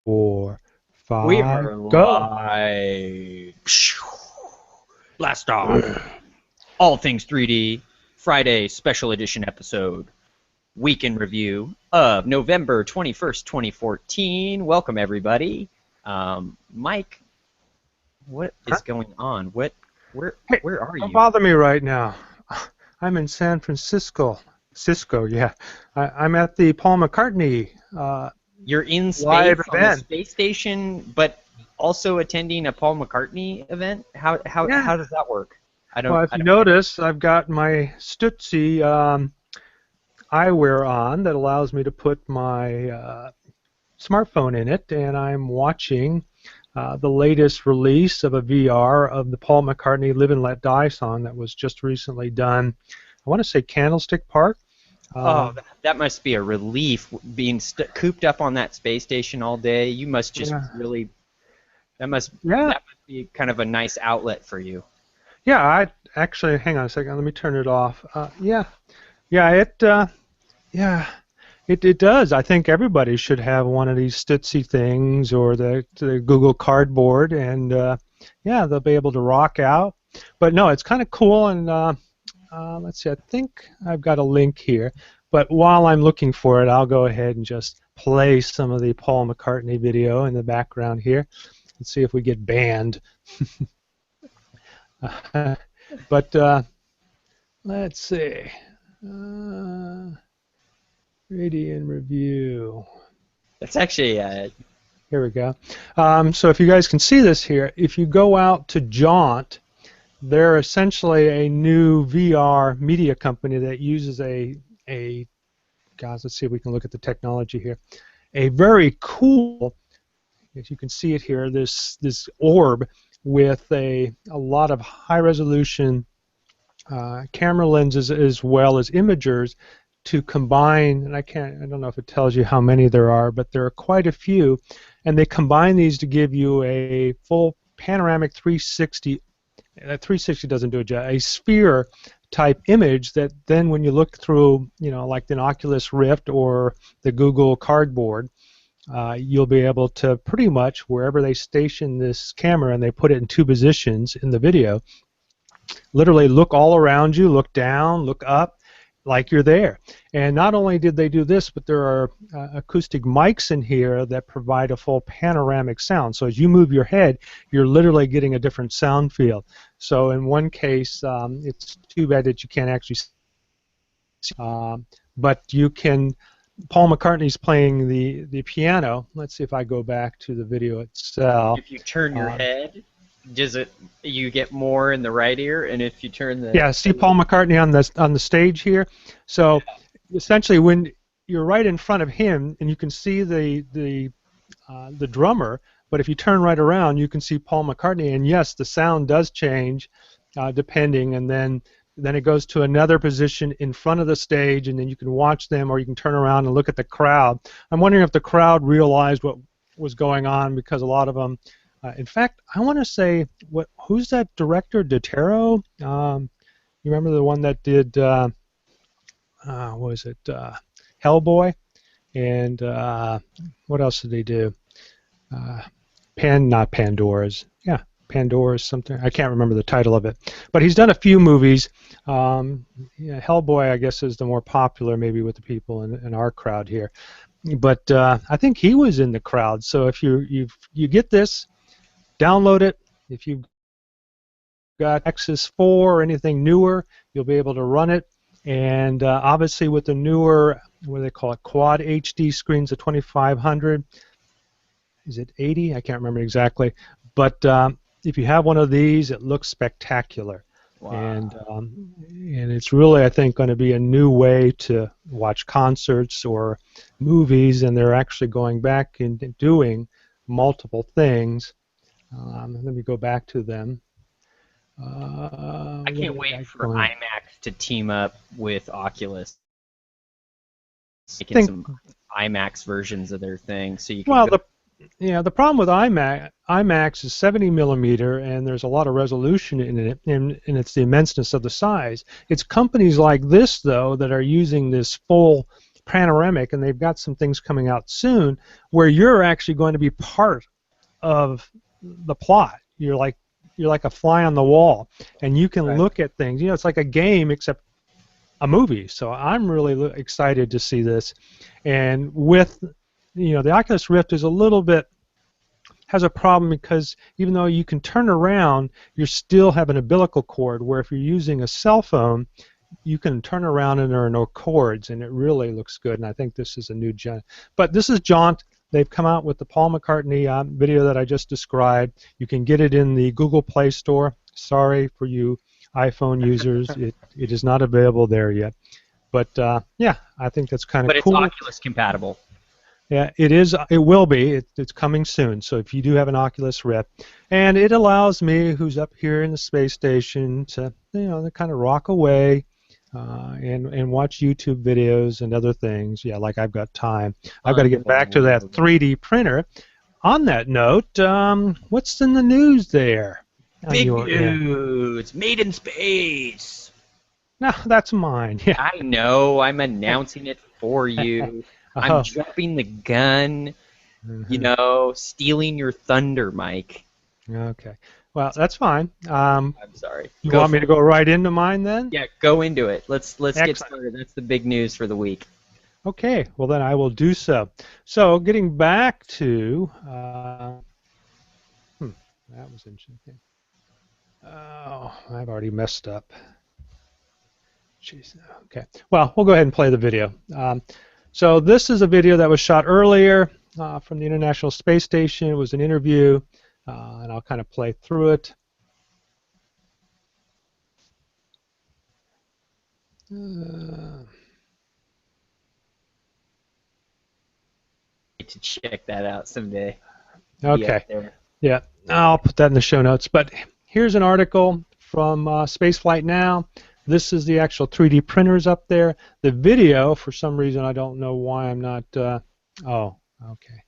4, We 5, are go! live. Blast off. All Things 3D Friday special edition episode. Week in review of November 21st, 2014. Welcome, everybody. Mike, what Huh? is going on? Where Hey, are don't you? bother me right now. I'm in San Francisco. Yeah. I'm at the Paul McCartney You're in live space on the event. space station, but also attending a Paul McCartney event? How Yeah. does that work? Well, if I you don't get it. notice, I've got my Stütze eyewear on that allows me to put my smartphone in it, and I'm watching the latest release of a VR of the Paul McCartney Live and Let Die song that was just recently done. I want to say Candlestick Park. Oh, Um, that must be a relief being cooped up on that space station all day. You must just yeah, really yeah, that must be kind of a nice outlet for you. yeah. I actually, hang on a second. Let me turn it off. Yeah. Yeah, it does. I think everybody should have one of these Stütze things or the Google Cardboard, and yeah, they'll be able to rock out. But no, it's kind of cool, and let's see. I think I've got a link here. But while I'm looking for it, I'll go ahead and just play some of the Paul McCartney video in the background here and see if we get banned. But let's see. Uh, Radiant Review. That's actually Here we go. So if you guys can see this here, if you go out to Jaunt, they're essentially a new VR media company that uses guys, let's see if we can look at the technology here. A very cool, if you can see it here, this orb with a lot of high resolution camera lenses as well as imagers to combine, and I don't know if it tells you how many there are, but there are quite a few, and they combine these to give you a full panoramic 360. 360 doesn't do it, a sphere type image that then when you look through, like the Oculus Rift or the Google Cardboard, you'll be able to pretty much wherever they station this camera and they put it in two positions in the video, literally look all around you, look down, look up, like you're there. And not only did they do this, but there are acoustic mics in here that provide a full panoramic sound. So as you move your head, you're literally getting a different sound field. So in one case, it's too bad that you can't actually see, but you can. Paul McCartney's playing the piano. Let's see if I go back to the video itself. if you turn your Um, head, you get more in the right ear, and if you turn Yeah, see Paul McCartney on the stage here. So essentially, when you're right in front of him, and you can see the drummer, but if you turn right around, you can see Paul McCartney. And yes, the sound does change depending, and then it goes to another position in front of the stage, and then you can watch them, or you can turn around and look at the crowd. I'm wondering if the crowd realized what was going on, because a lot of them. In fact, I want to say, who's that director, Dotero? You remember the one that did, what was it, Hellboy? And what else did he do? Uh, not Pandora's. Yeah, Pandora's something. I can't remember the title of it. But he's done a few movies. Yeah, Hellboy, I guess, is the more popular maybe with the people in our crowd here. But I think he was in the crowd. So if you get this, download it. If you've got Nexus 4 or anything newer, you'll be able to run it. And obviously with the newer, what do they call it, Quad HD screens, the 2500, is it 80? I can't remember exactly. But if you have one of these, it looks spectacular. Wow. And it's really, I think, going to be a new way to watch concerts or movies, and they're actually going back and doing multiple things. Let me go back to them. I What can't are they wait for going? IMAX to team up with Oculus, making Think some IMAX versions of their thing, so you can well, go. the problem with IMAX is 70 millimeter, and there's a lot of resolution in it, and it's the immenseness of the size. It's companies like this, though, that are using this full panoramic, and they've got some things coming out soon where you're actually going to be part of the plot. You're like a fly on the wall, and you can look at things. You know, it's like a game except a movie. So I'm really excited to see this. And with, you know, the Oculus Rift is a little bit, has a problem because even though you can turn around, you still have an umbilical cord, where if you're using a cell phone, you can turn around and there are no cords, and it really looks good. And I think this is a new gen. But this is Jaunt. They've come out with the Paul McCartney video that I just described. You can get it in the Google Play Store. Sorry for you iPhone users, it is not available there yet. But yeah, I think that's kind of cool. But it's Oculus compatible. Yeah, it is. It will be. It's coming soon. So if you do have an Oculus Rift, and it allows me, who's up here in the space station, to, you know, to kind of rock away and watch YouTube videos and other things. Yeah, like I've got time. I've got to get back to that 3D printer. On that note, what's in the news there? Big news! Made in space! No, that's mine. Yeah. I know. I'm announcing it for you. I'm jumping the gun. You know, stealing your thunder, Mike. Okay. Well, that's fine. I'm sorry. You want me to go right into mine then? Yeah, go into it. Let's get started. That's the big news for the week. Okay. Well, then I will do so. So, getting back to that was interesting. Oh, I've already messed up. Jeez. Okay. Well, we'll go ahead and play the video. So this is a video that was shot earlier from the International Space Station. It was an interview, and I'll kind of play through it. To check that out someday. Okay. Yeah, I'll put that in the show notes. But here's an article from Spaceflight Now. This is the actual 3D printers up there. The video, for some reason, I don't know why I'm not. Oh, okay.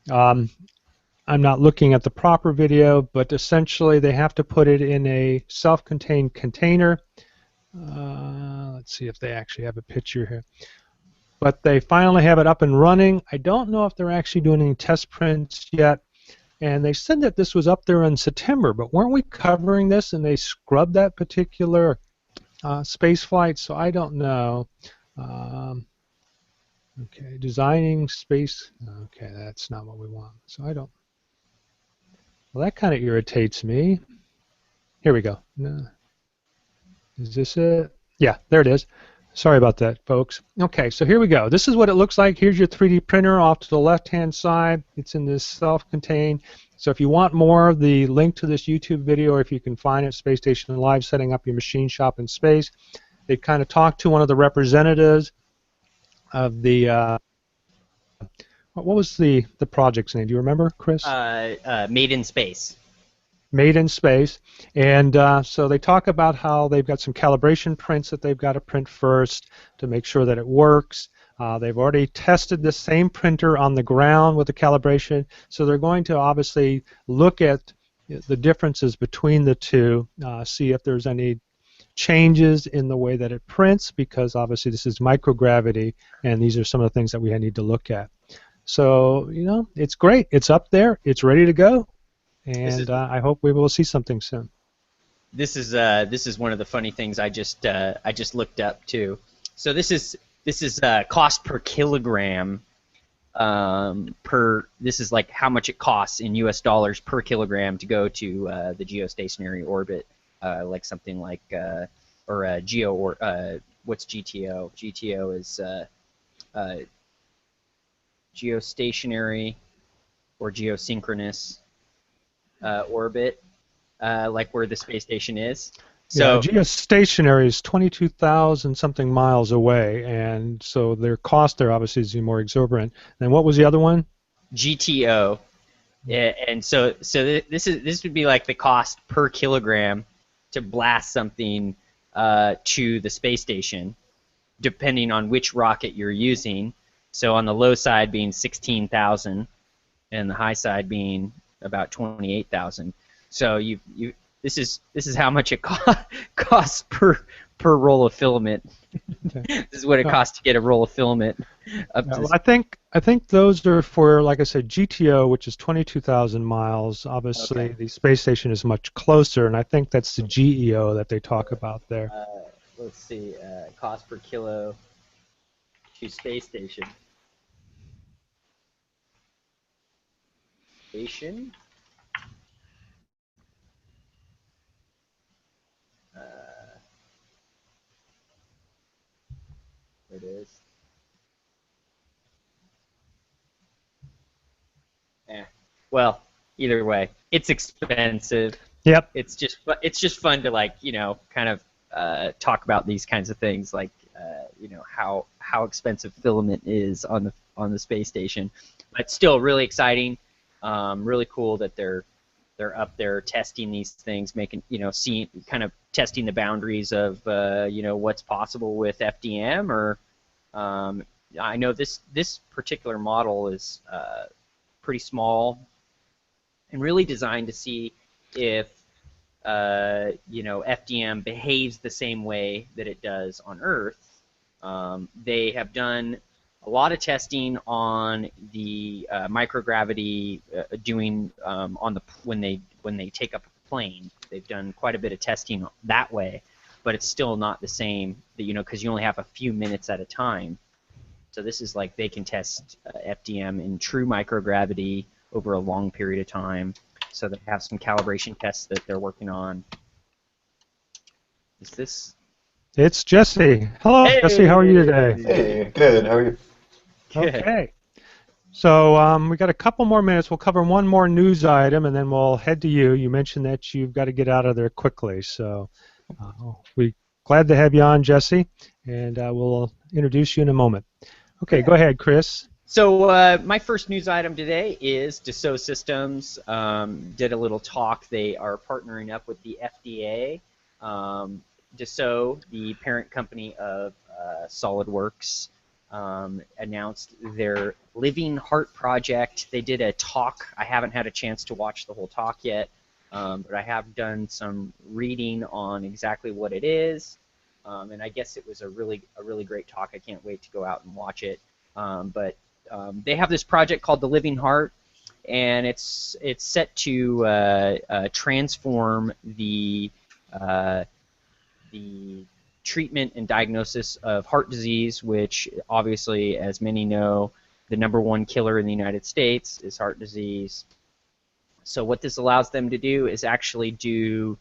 I'm not looking at the proper video, but essentially they have to put it in a self-contained container. Let's see if they actually have a picture here. But they finally have it up and running. I don't know if they're actually doing any test prints yet. And they said that this was up there in September, but weren't we covering this and they scrubbed that particular space flight? So I don't know. Okay, designing space. Okay, that's not what we want. So I don't. Well, that kind of irritates me. Here we go. No. Is this it? Yeah, there it is. Sorry about that, folks. Okay, so here we go. This is what it looks like. Here's your 3D printer off to the left-hand side. It's in this self-contained. So if you want more, the link to this YouTube video, or if you can find it, Space Station Live, setting up your machine shop in space. They kind of talked to one of the representatives of the, what was the project's name? Do you remember, Chris? Made in Space. Made in Space. And so they talk about how they've got some calibration prints that they've got to print first to make sure that it works. They've already tested the same printer on the ground with the calibration, so they're going to obviously look at the differences between the two, see if there's any changes in the way that it prints, because obviously this is microgravity, and these are some of the things that we need to look at. So, you know, it's great. It's up there. It's ready to go. And I hope we will see something soon. This is one of the funny things I just looked up too. So this is cost per kilogram. This is like how much it costs in U.S. dollars per kilogram to go to the geostationary orbit, like something like or geo or what's GTO? GTO is geostationary or geosynchronous orbit, like where the space station is. So yeah, geostationary is 22,000 something miles away, and so their cost there obviously is more exorbitant. And what was the other one? GTO. Yeah, and so this would be like the cost per kilogram to blast something to the space station, depending on which rocket you're using. So on the low side being 16,000, and the high side being about 28,000. So this is how much it costs per roll of filament. Okay. This is what it costs to get a roll of filament up Yeah, to. well, I think those are for, like I said, GTO, which is 22,000 miles. Obviously, Okay. the space station is much closer, and I think that's the GEO that they talk about there. Let's see, cost per kilo to space station. Station. There it is. Well, either way, it's expensive. Yep. It's just fun to, like, kind of talk about these kinds of things, like how expensive filament is on the space station, but still really exciting, really cool that they're up there testing these things, making seeing kind of testing the boundaries of what's possible with FDM, or I know this particular model is pretty small and really designed to see if FDM behaves the same way that it does on Earth. They have done a lot of testing on the microgravity, doing on the when they take up a plane. They've done quite a bit of testing that way, but it's still not the same, because you only have a few minutes at a time. So this is like they can test FDM in true microgravity over a long period of time. So they have some calibration tests that they're working on. Is this? It's Jesse. Hello, Hey! Jesse. How are you today? Hey, good. How are you? Good. Okay. So we got a couple more minutes. We'll cover one more news item, and then we'll head to you. You mentioned that you've got to get out of there quickly, so we're glad to have you on, Jesse, and we'll introduce you in a moment. Okay, go ahead, Chris. So my first news item today is Dessault Systems did a little talk. They are partnering up with the FDA. Dessault, the parent company of SolidWorks, announced their Living Heart project. They did a talk. I haven't had a chance to watch the whole talk yet, but I have done some reading on exactly what it is, and I guess it was a really great talk. I can't wait to go out and watch it. But they have this project called the Living Heart, and it's set to transform the treatment and diagnosis of heart disease, which obviously, as many know, the #1 killer in the United States is heart disease. So what this allows them to do is actually do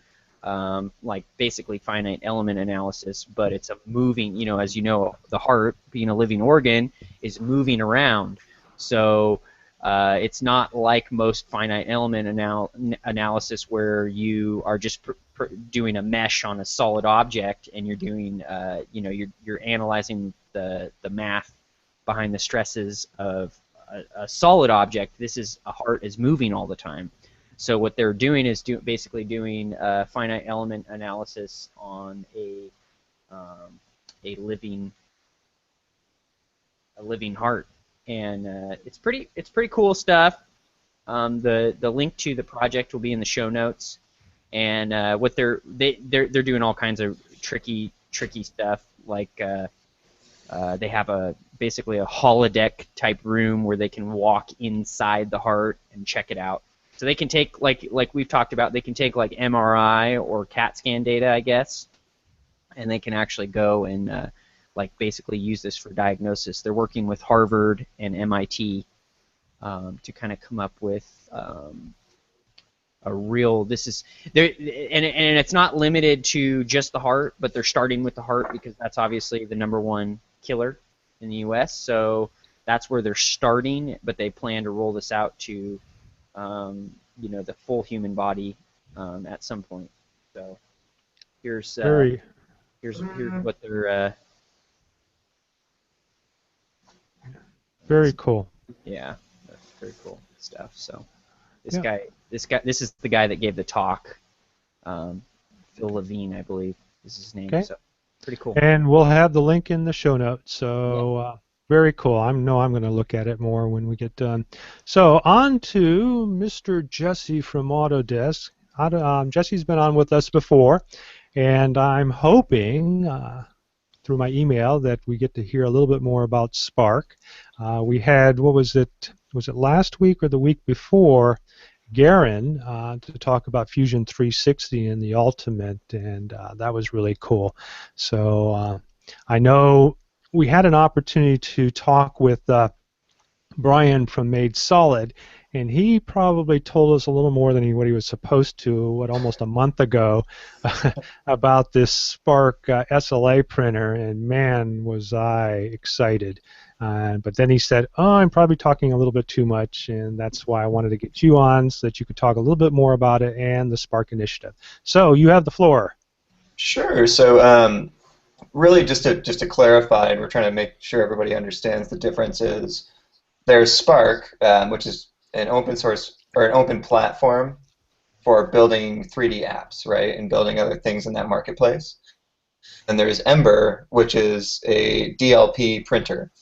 like basically finite element analysis, but it's a moving, as you know, the heart, being a living organ, is moving around. So it's not like most finite element analysis where you are just doing a mesh on a solid object and you're doing, you're analyzing the math behind the stresses of a solid object. This is a heart is moving all the time. So what they're doing is basically doing finite element analysis on a living heart, and it's pretty cool stuff. The link to the project will be in the show notes, and what they're doing all kinds of tricky stuff, like they have basically a holodeck type room where they can walk inside the heart and check it out. So they can take, like we've talked about, they can take like MRI or CAT scan data, I guess, and they can actually go and like basically use this for diagnosis. They're working with Harvard and MIT to kind of come up with a real. This is there, and it's not limited to just the heart, but they're starting with the heart because that's obviously the #1 killer in the U.S. So that's where they're starting, but they plan to roll this out to the full human body at some point. So here's what they're Very cool. yeah, that's very cool stuff. So this is the guy that gave the talk, Phil Levine, I believe is his name. Okay. So pretty cool. And we'll have the link in the show notes. So very cool. I'm going to look at it more when we get done. So on to Mr. Jesse from Autodesk. Jesse's been on with us before, and I'm hoping through my email that we get to hear a little bit more about Spark. We had, what was it? Was it last week or the week before? Garen to talk about Fusion 360 and the Ultimate, and that was really cool. So I know we had an opportunity to talk with Brian from Made Solid, and he probably told us a little more than what he was supposed to, almost a month ago, about this Spark SLA printer, and man, was I excited. But then he said, oh, I'm probably talking a little bit too much, and that's why I wanted to get you on so that you could talk a little bit more about it and the Spark initiative. So you have the floor. Sure. So really just to clarify, and we're trying to make sure everybody understands the differences. There's Spark, which is an open source or an open platform for building 3D apps, right, and building other things in that marketplace. And there's Ember, which is a DLP printer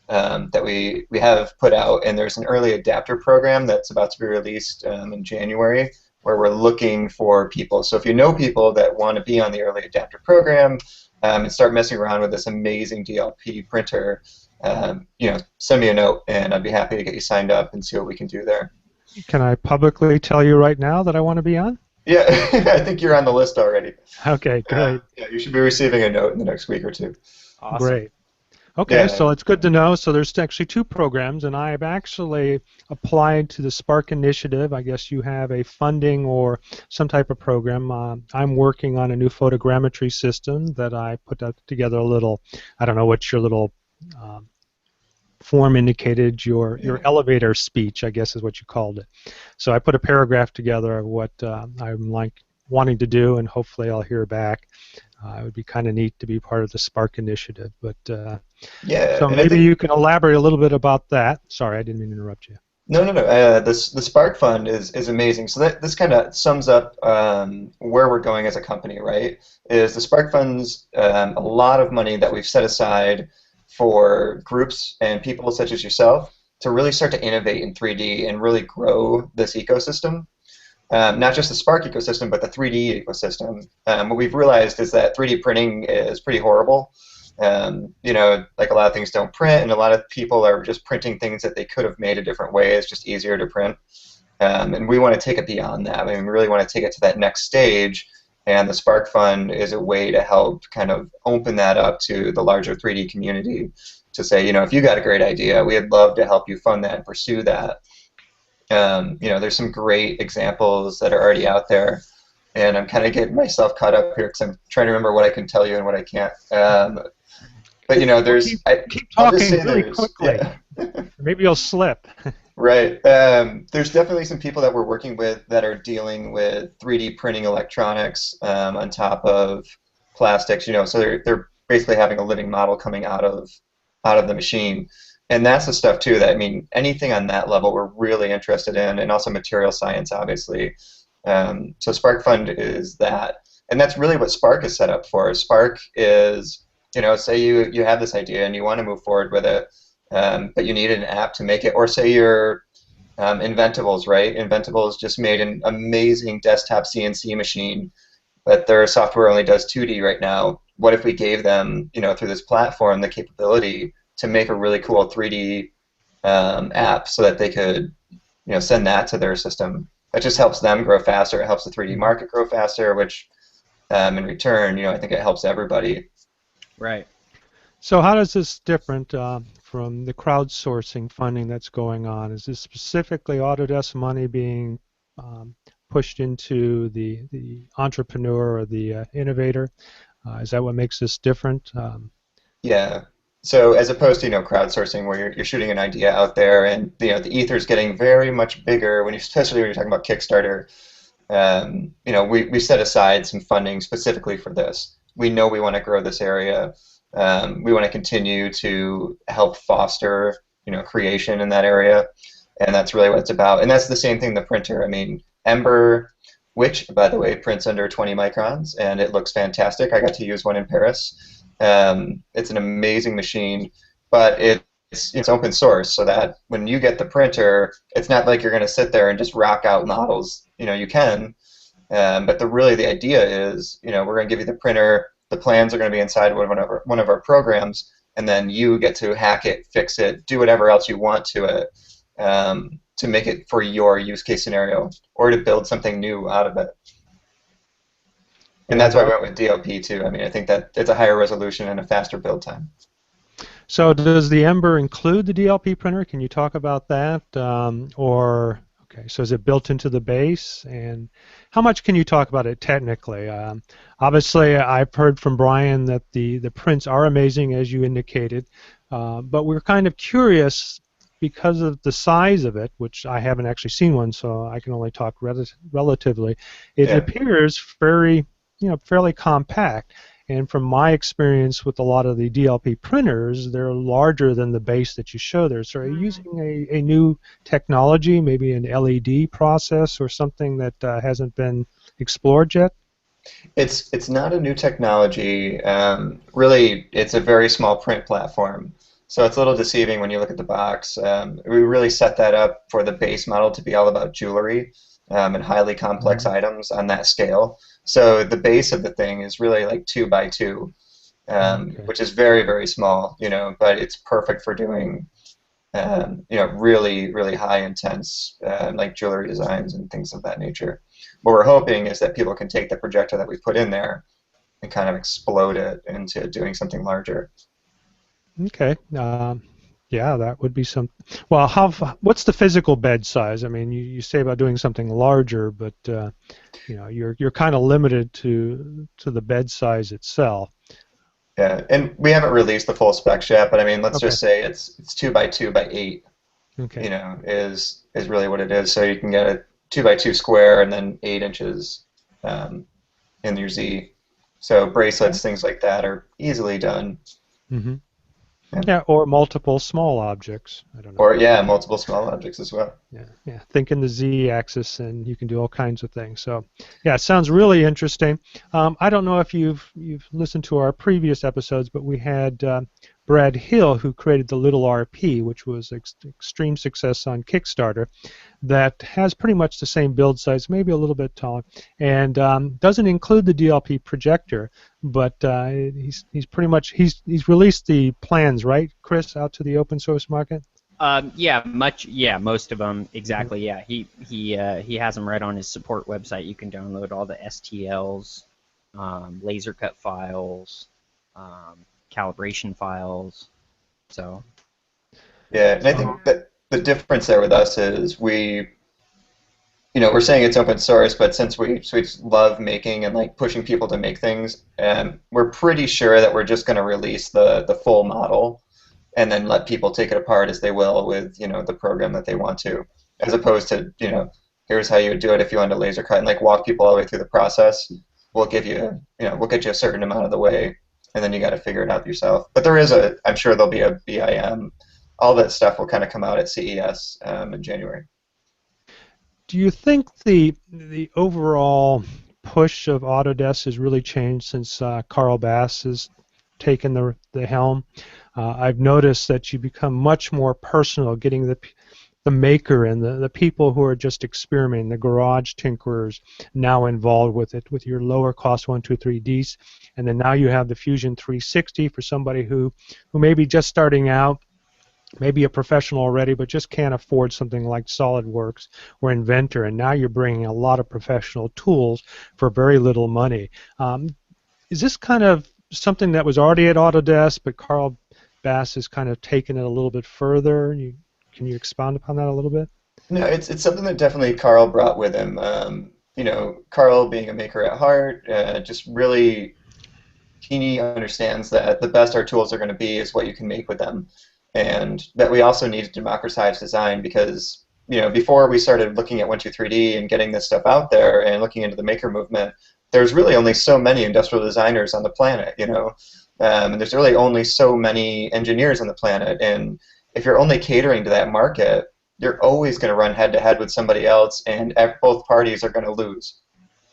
that we have put out, and there's an early adapter program that's about to be released in January, where we're looking for people. So if you know people that want to be on the early adapter program and start messing around with this amazing DLP printer, send me a note, and I'd be happy to get you signed up and see what we can do there. Can I publicly tell you right now that I want to be on? Yeah, I think you're on the list already. Okay, great. Yeah, you should be receiving a note in the next week or two. Awesome. Great. Okay, so it's good to know. So there's actually two programs, and I've actually applied to the Spark Initiative. I guess you have a funding or some type of program. I'm working on a new photogrammetry system that I put together a little, I don't know what your little form indicated, your elevator speech, I guess is what you called it. So I put a paragraph together of what I'm wanting to do, and hopefully I'll hear back. It would be kind of neat to be part of the Spark Initiative, but yeah. So maybe you can elaborate a little bit about that. Sorry, I didn't mean to interrupt you. No. The Spark Fund is amazing. So this kind of sums up where we're going as a company, right? Is the Spark Fund's a lot of money that we've set aside for groups and people such as yourself to really start to innovate in 3D and really grow this ecosystem. Not just the Spark ecosystem, but the 3D ecosystem. What we've realized is that 3D printing is pretty horrible. Like a lot of things don't print, and a lot of people are just printing things that they could have made a different way. It's just easier to print. And we want to take it beyond that. I mean, we really want to take it to that next stage, and the Spark Fund is a way to help kind of open that up to the larger 3D community to say, if you got a great idea, we'd love to help you fund that and pursue that. There's some great examples that are already out there, and I'm kind of getting myself caught up here because I'm trying to remember what I can tell you and what I can't. But there's keep talking really quickly. Yeah. Maybe you'll slip. Right. There's definitely some people that we're working with that are dealing with 3D printing electronics on top of plastics. So they're basically having a living model coming out of the machine. And that's the stuff, too, that, I mean, anything on that level we're really interested in, and also material science, obviously. So Spark Fund is that. And that's really what Spark is set up for. Spark is, say you have this idea and you want to move forward with it, but you need an app to make it. Or say you're Inventables, right? Inventables just made an amazing desktop CNC machine, but their software only does 2D right now. What if we gave them, through this platform, the capability to make a really cool 3D app so that they could, send that to their system? That just helps them grow faster. It helps the 3D market grow faster, which in return, I think it helps everybody. Right. So how does this different from the crowdsourcing funding that's going on? Is this specifically Autodesk money being pushed into the entrepreneur or the innovator? Is that what makes this different? Yeah. So as opposed to crowdsourcing, where you're shooting an idea out there, and the ether's getting very much bigger. Especially when you're talking about Kickstarter, we set aside some funding specifically for this. We know we want to grow this area. We want to continue to help foster creation in that area, and that's really what it's about. And that's the same thing. The printer. I mean, Ember, which by the way prints under 20 microns, and it looks fantastic. I got to use one in Paris. It's an amazing machine, but it's open source, so that when you get the printer, it's not like you're going to sit there and just rock out models. You can, But really the idea is, we're going to give you the printer, the plans are going to be inside one of our programs, and then you get to hack it, fix it, do whatever else you want to it to make it for your use case scenario, or to build something new out of it. And that's why we went with DLP too. I mean, I think that it's a higher resolution and a faster build time. So does the Ember include the DLP printer? Can you talk about that? Okay, so is it built into the base? And how much can you talk about it technically? Obviously, I've heard from Brian that the prints are amazing, as you indicated, but we're kind of curious because of the size of it, which I haven't actually seen one, so I can only talk relatively. It appears fairly compact. And from my experience with a lot of the DLP printers, they're larger than the base that you show there. So are you using a new technology, maybe an LED process or something that hasn't been explored yet? It's not a new technology. Really, it's a very small print platform. So it's a little deceiving when you look at the box. We really set that up for the base model to be all about jewelry and highly complex items on that scale. So the base of the thing is really like 2 by 2, which is very, very small, but it's perfect for doing, really, really high intense like jewelry designs and things of that nature. What we're hoping is that people can take the projector that we put in there and kind of explode it into doing something larger. Okay. Yeah, that would be some. Well, what's the physical bed size? I mean, you say about doing something larger, but you're kind of limited to the bed size itself. Yeah, and we haven't released the full specs yet, but I mean, let's just say it's 2 by 2 by 8. Okay. Is really what it is. So you can get a 2 by 2 square and then 8 inches in your Z. So bracelets, things like that, are easily done. Mm-hmm. Yeah, or multiple small objects. I don't know. Or multiple small objects as well. Yeah. Think in the Z-axis, and you can do all kinds of things. So, yeah, it sounds really interesting. I don't know if you've listened to our previous episodes, but we had Brad Hill, who created the Little RP, which was extreme success on Kickstarter, that has pretty much the same build size, maybe a little bit taller, and doesn't include the DLP projector, but he's released the plans, right, Chris, out to the open source market? Most of them, exactly. Yeah, he has them right on his support website. You can download all the STLs, laser cut files, calibration files. So. Yeah, and I think that the difference there with us is we're saying it's open source, but since we love making and like pushing people to make things, we're pretty sure that we're just going to release the full model and then let people take it apart as they will with the program that they want to, as opposed to here's how you would do it if you wanted to laser cut and like walk people all the way through the process. We'll give you we'll get you a certain amount of the way, and then you got to figure it out yourself. But I'm sure there'll be a BIM. All that stuff will kind of come out at CES in January. Do you think the overall push of Autodesk has really changed since Carl Bass has taken the helm? I've noticed that you become much more personal, getting the maker and the people who are just experimenting, the garage tinkerers now involved with it, with your lower cost 123Ds, and then now you have the Fusion 360 for somebody who may be just starting out, maybe a professional already, but just can't afford something like SolidWorks or Inventor, and now you're bringing a lot of professional tools for very little money. Is this kind of something that was already at Autodesk, but Carl Bass has kind of taken it a little bit further? Can you expound upon that a little bit? No, it's something that definitely Carl brought with him. Carl being a maker at heart, just really he understands that the best our tools are going to be is what you can make with them. And that we also need to democratize design because, before we started looking at 123D and getting this stuff out there and looking into the maker movement, there's really only so many industrial designers on the planet, and there's really only so many engineers on the planet. And if you're only catering to that market, you're always going to run head-to-head with somebody else, and both parties are going to lose.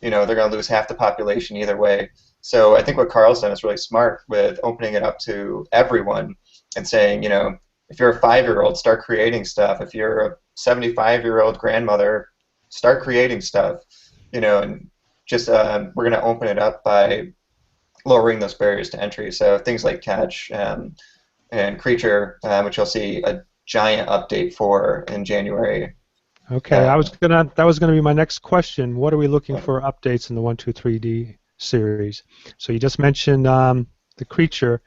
They're going to lose half the population either way. So I think what Carl's done is really smart with opening it up to everyone and saying, if you're a 5-year-old, start creating stuff. If you're a 75-year-old grandmother, start creating stuff. And just we're going to open it up by lowering those barriers to entry. So things like Catch and Creature, which you'll see a giant update for in January. Okay, that was gonna be my next question. What are we looking for updates in the 123D series? So you just mentioned the Creature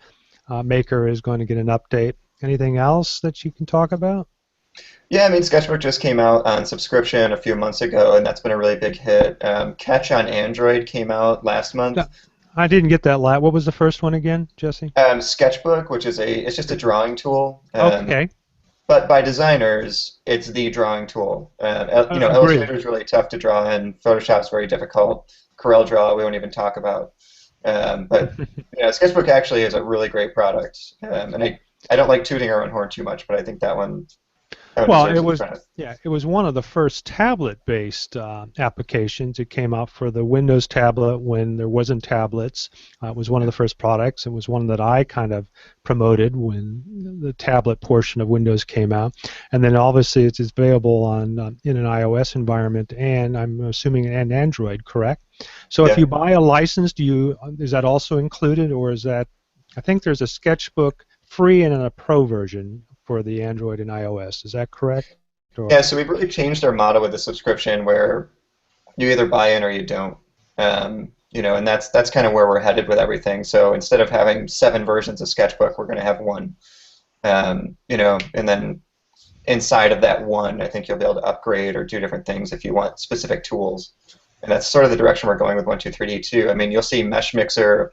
Maker is going to get an update. Anything else that you can talk about? Yeah, I mean, Sketchbook just came out on subscription a few months ago, and that's been a really big hit. Catch on Android came out last month. No, I didn't get that last. What was the first one again, Jesse? Sketchbook, which is it's just a drawing tool. Okay. But by designers, it's the drawing tool. Illustrator is really tough to draw in. Photoshop's very difficult. CorelDRAW we won't even talk about. But Sketchbook actually is a really great product. And I don't like tooting our own horn too much, but I think that one. Well, it was one of the first tablet-based applications. It came out for the Windows tablet when there wasn't tablets. It was one of the first products. It was one that I kind of promoted when the tablet portion of Windows came out. And then obviously it's available on in an iOS environment and I'm assuming an Android, correct? So if you buy a license, is that also included, or is that? I think there's a Sketchbook free and a Pro version for the Android and iOS. Is that correct? Or? Yeah, so we've really changed our model with the subscription where you either buy in or you don't. And that's kind of where we're headed with everything. So instead of having 7 versions of Sketchbook, we're going to have 1. And then inside of that 1, I think you'll be able to upgrade or do different things if you want specific tools. And that's sort of the direction we're going with 123D too. I mean, you'll see Mesh Mixer.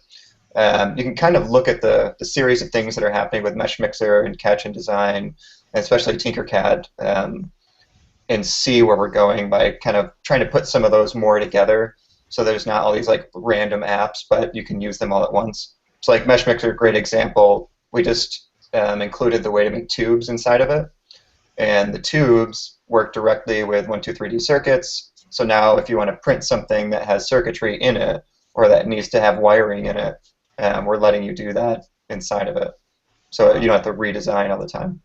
You can kind of look at the series of things that are happening with Mesh Mixer and Catch and Design, and especially Tinkercad, and see where we're going by kind of trying to put some of those more together so there's not all these like random apps, but you can use them all at once. So like Mesh Mixer, great example. We just included the way to make tubes inside of it, and the tubes work directly with 123D circuits. So now if you want to print something that has circuitry in it or that needs to have wiring in it, we're letting you do that inside of it, so you don't have to redesign all the time.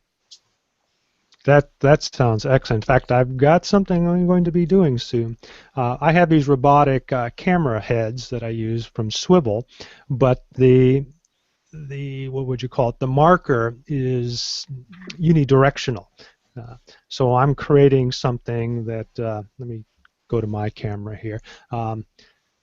That sounds excellent. In fact, I've got something I'm going to be doing soon. I have these robotic camera heads that I use from Swivel, but the what would you call it? The marker is unidirectional. So I'm creating something that let me go to my camera here.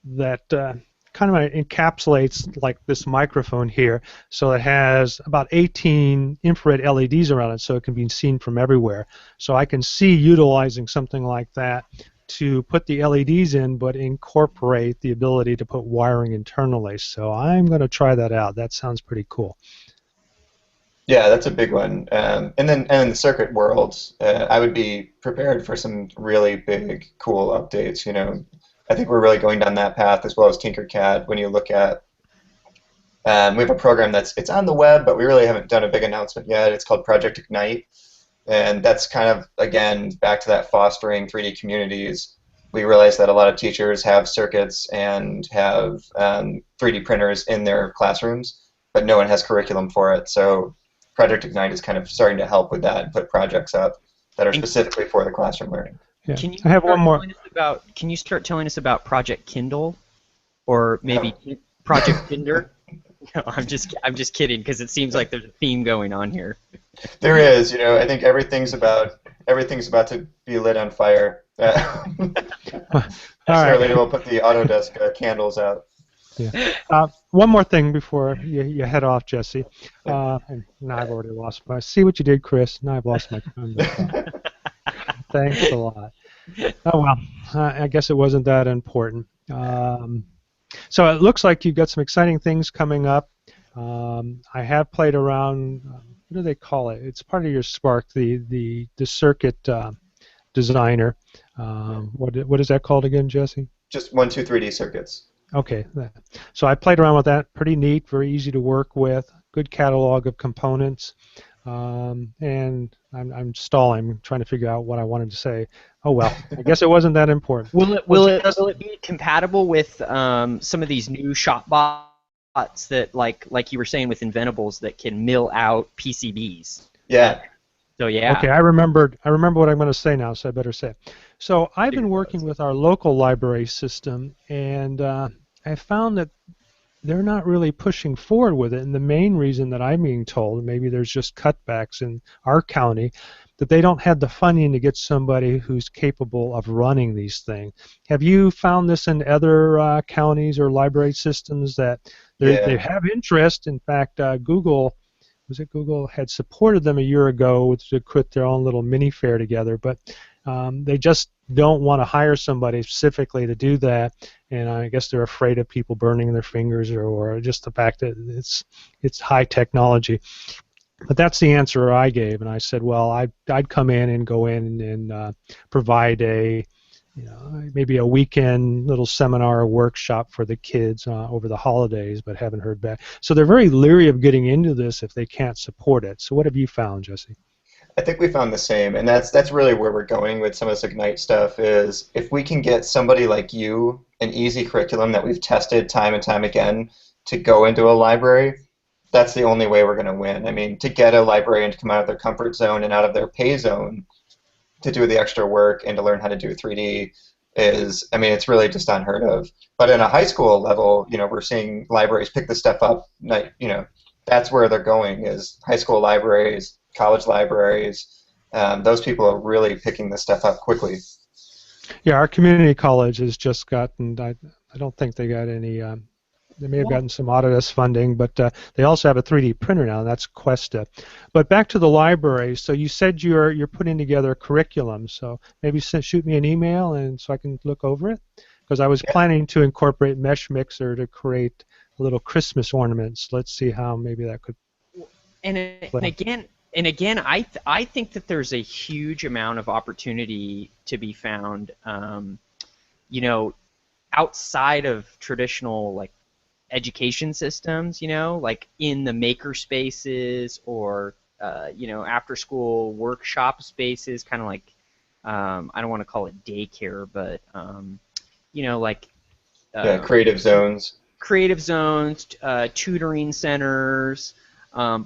That kind of encapsulates like this microphone here, so it has about 18 infrared LEDs around it, so it can be seen from everywhere. So I can see utilizing something like that to put the LEDs in, but incorporate the ability to put wiring internally. So I'm going to try that out. That sounds pretty cool. Yeah, that's a big one. And then in the circuit world, I would be prepared for some really big, cool updates. I think we're really going down that path, as well as Tinkercad. When you look at, we have a program it's on the web, but we really haven't done a big announcement yet. It's called Project Ignite, and that's kind of, again, back to that fostering 3D communities. We realize that a lot of teachers have circuits and have 3D printers in their classrooms, but no one has curriculum for it. So Project Ignite is kind of starting to help with that and put projects up that are specifically for the classroom learning. Yeah. I have one more. Can you start telling us about Project Kindle, or maybe Project Tinder? No, I'm just kidding, because it seems like there's a theme going on here. There is. I think everything's about to be lit on fire. All right. Later we'll put the Autodesk candles out. Yeah. One more thing before you head off, Jesse. And now I've already lost my. See what you did, Chris. Now I've lost my. Thanks a lot. Oh well, I guess it wasn't that important. So it looks like you've got some exciting things coming up. I have played around. What do they call it? It's part of your Spark, the circuit designer. What is that called again, Jesse? Just 123D circuits. Okay. So I played around with that. Pretty neat. Very easy to work with. Good catalog of components. And I'm stalling. I'm trying to figure out what I wanted to say. Oh well, I guess it wasn't that important. Will it be compatible with some of these new shop bots that, like you were saying with Inventables, that can mill out PCBs? Yeah. So yeah. Okay, I remember what I'm going to say now, so I better say it. So I've been working with our local library system, and I found that they're not really pushing forward with it. And the main reason that I'm being told, maybe there's just cutbacks in our county, that they don't have the funding to get somebody who's capable of running these things. Have you found this in other counties or library systems that they Yeah. have interest? In fact, Google had supported them a year ago to put their own little mini fair together, but they just don't want to hire somebody specifically to do that, and I guess they're afraid of people burning their fingers or just the fact that it's high technology. But that's the answer I gave, and I said, well, I'd come in and go in and provide maybe a weekend little seminar or workshop for the kids over the holidays, but haven't heard back. So they're very leery of getting into this if they can't support it. So what have you found, Jesse? I think we found the same, and that's really where we're going with some of this Ignite stuff. Is if we can get somebody like you, an easy curriculum that we've tested time and time again, to go into a library, that's the only way we're going to win. I mean, to get a librarian to come out of their comfort zone and out of their pay zone to do the extra work and to learn how to do 3D is, I mean, it's really just unheard of. But in a high school level, we're seeing libraries pick this stuff up. That's where they're going, is high school libraries, college libraries. Those people are really picking this stuff up quickly. Yeah, our community college has just gotten, I don't think they got any, they may have gotten some Autodesk funding, but they also have a 3D printer now, and that's Questa. But back to the library, so you said you're putting together a curriculum, so maybe shoot me an email and so I can look over it, because I was planning to incorporate Mesh Mixer to create little Christmas ornaments. Let's see how maybe that could And again, I think that there's a huge amount of opportunity to be found, outside of traditional like education systems, like in the maker spaces or after school workshop spaces, kind of like I don't want to call it daycare, but Creative zones. Creative zones, tutoring centers,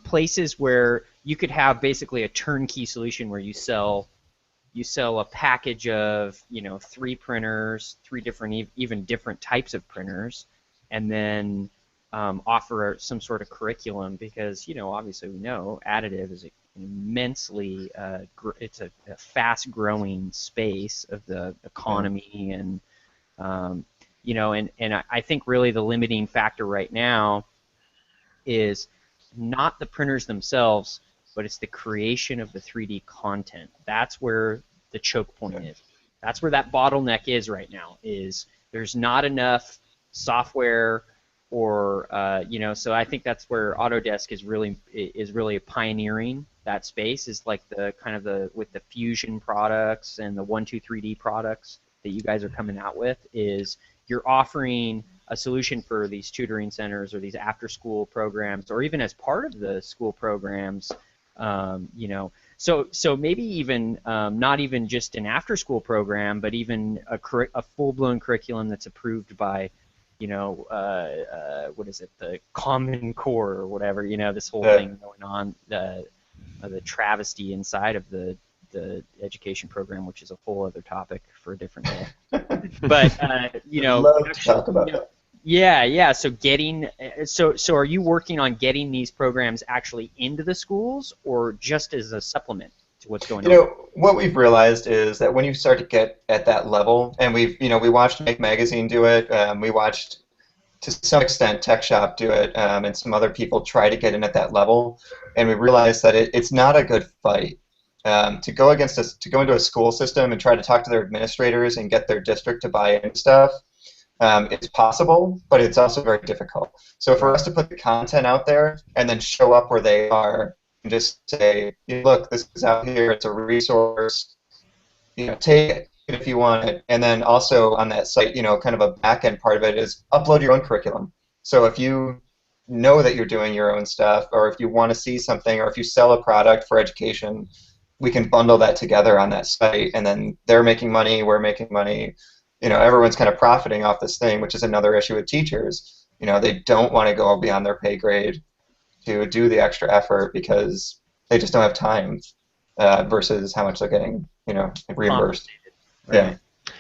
places where you could have basically a turnkey solution where you sell a package of 3 printers, 3 different even different types of printers, and then offer some sort of curriculum, because obviously we know additive is immensely it's a fast-growing space of the economy, and and I think really the limiting factor right now is not the printers themselves, but it's the creation of the 3D content. That's where the choke point is. That's where that bottleneck is right now. Is there's not enough software, or so I think that's where Autodesk is really pioneering that space. Is like the kind of with the Fusion products and the 123D products that you guys are coming out with, is you're offering a solution for these tutoring centers or these after-school programs, or even as part of the school programs. So maybe even not even just an after-school program, but even a full-blown curriculum that's approved by, what is it, the Common Core or whatever. This whole thing going on, the travesty inside of the education program, which is a whole other topic for a different day. But love to talk about that. Yeah. So are you working on getting these programs actually into the schools, or just as a supplement to what's going on? What we've realized is that when you start to get at that level, and we watched Make Magazine do it, we watched to some extent Tech Shop do it, and some other people try to get in at that level, and we realized that it's not a good fight. To go into a school system and try to talk to their administrators and get their district to buy into stuff, it's possible, but it's also very difficult. So for us to put the content out there and then show up where they are and just say, look, this is out here, it's a resource, take it if you want it. And then also on that site, kind of a back-end part of it is upload your own curriculum. So if you know that you're doing your own stuff, or if you want to see something, or if you sell a product for education, we can bundle that together on that site, and then they're making money, we're making money. Everyone's kind of profiting off this thing, which is another issue with teachers. They don't want to go beyond their pay grade to do the extra effort because they just don't have time, versus how much they're getting, reimbursed. Yeah.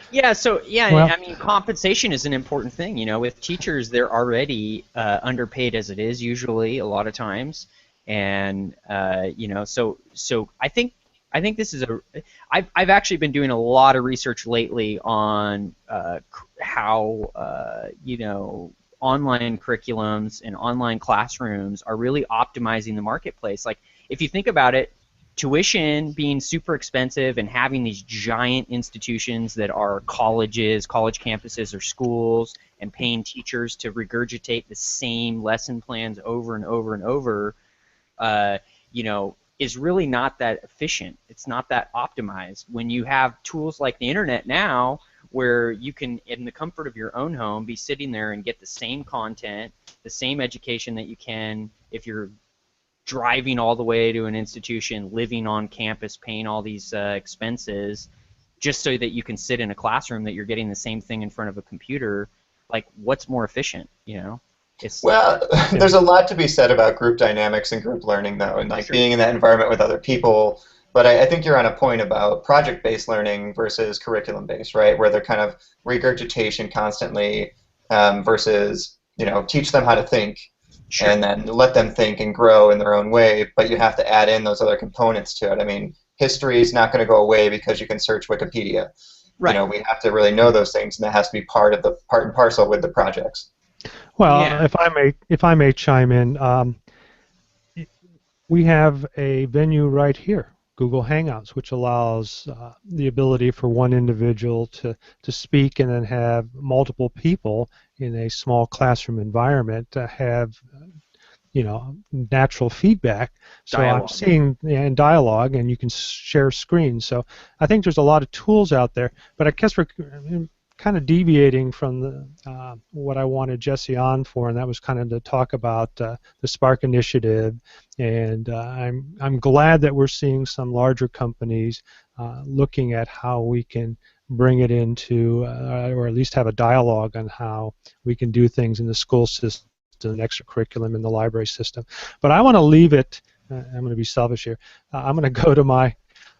Yeah, so yeah, Well, I mean, compensation is an important thing. With teachers, they're already underpaid as it is usually a lot of times, and so I think this is I've actually been doing a lot of research lately on how online curriculums and online classrooms are really optimizing the marketplace. Like, if you think about it, tuition being super expensive and having these giant institutions that are colleges, college campuses, or schools, and paying teachers to regurgitate the same lesson plans over and over and over, is really not that efficient. It's not that optimized. When you have tools like the internet now, where you can, in the comfort of your own home, be sitting there and get the same content, the same education that you can if you're driving all the way to an institution, living on campus, paying all these expenses, just so that you can sit in a classroom that you're getting the same thing in front of a computer. Like, what's more efficient? Well, there's a lot to be said about group dynamics and group learning, though, and like being in that environment with other people. But I think you're on a point about project-based learning versus curriculum-based, right? Where they're kind of regurgitation constantly versus, teach them how to think. Sure. And then let them think and grow in their own way, but you have to add in those other components to it. I mean, history is not going to go away because you can search Wikipedia. Right. We have to really know those things, and that has to be part and parcel with the projects. Well, yeah. if I may chime in, we have a venue right here, Google Hangouts, which allows the ability for one individual to speak and then have multiple people in a small classroom environment to have natural feedback. So dialogue. I'm seeing in dialogue, and you can share screens. So I think there's a lot of tools out there, but I guess we're kind of deviating from the what I wanted Jesse on for, and that was kind of to talk about the Spark Initiative. And I'm glad that we're seeing some larger companies looking at how we can bring it into, or at least have a dialogue on how we can do things in the school system, an extra curriculum in the library system. But I want to leave it, I'm going to be selfish here, I'm going to go to my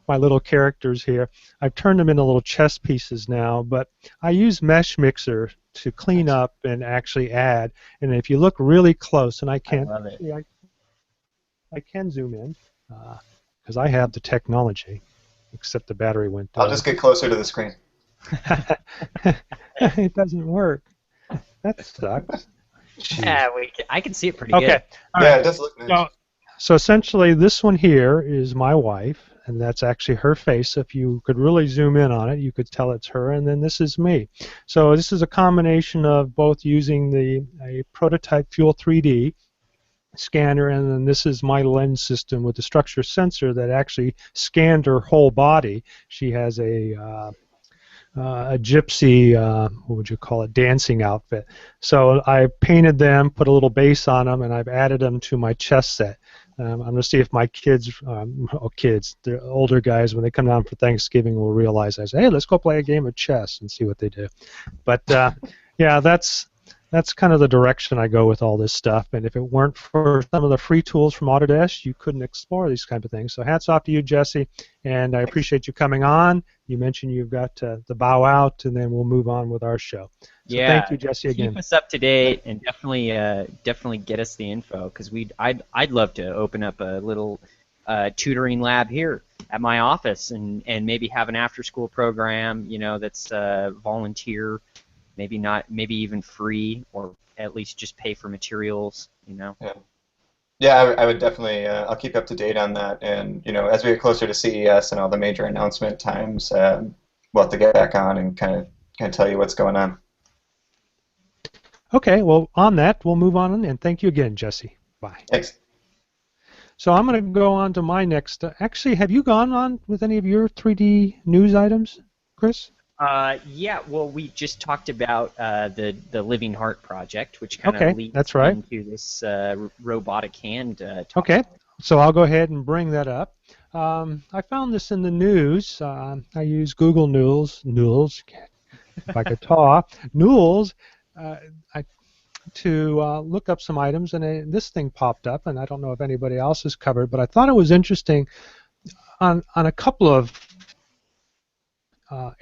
little characters here. I've turned them into little chess pieces now, but I use Mesh Mixer to clean up and actually add. And if you look really close, and I can't, I can zoom in because I have the technology, except the battery went down. I'll just get closer to the screen. It doesn't work. That sucks. Yeah, I can see it pretty good. Okay. Yeah, it does look nice. So essentially, this one here is my wife, and that's actually her face. If you could really zoom in on it, you could tell it's her, and then this is me. So this is a combination of both using a prototype Fuel 3D scanner, and then this is my lens system with the structure sensor that actually scanned her whole body. She has a gypsy, what would you call it, dancing outfit. So I painted them, put a little base on them, and I've added them to my chess set. I'm going to see if my kids, the older guys, when they come down for Thanksgiving, will realize I say, hey, let's go play a game of chess and see what they do. But yeah, that's kind of the direction I go with all this stuff. And if it weren't for some of the free tools from Autodesk, you couldn't explore these kind of things. So hats off to you, Jesse, and I appreciate you coming on. You mentioned you've got the bow out, and then we'll move on with our show. So yeah, thank you, Jesse, again. Keep us up to date, and definitely get us the info, because I'd love to open up a little tutoring lab here at my office, and maybe have an after-school program, that's volunteer. Maybe even free, or at least just pay for materials, Yeah, I would definitely, I'll keep up to date on that, and, as we get closer to CES and all the major announcement times, we'll have to get back on and kind of tell you what's going on. Okay, well, on that, we'll move on, and thank you again, Jesse. Bye. Thanks. So I'm going to go on to my next, actually, have you gone on with any of your 3D news items, Chris? Yeah, well, we just talked about the Living Heart project, which kind of leads into this robotic hand talk. Okay, so I'll go ahead and bring that up. I found this in the news. I use Google News, if I could talk, News, to look up some items, and this thing popped up, and I don't know if anybody else has covered, but I thought it was interesting on a couple of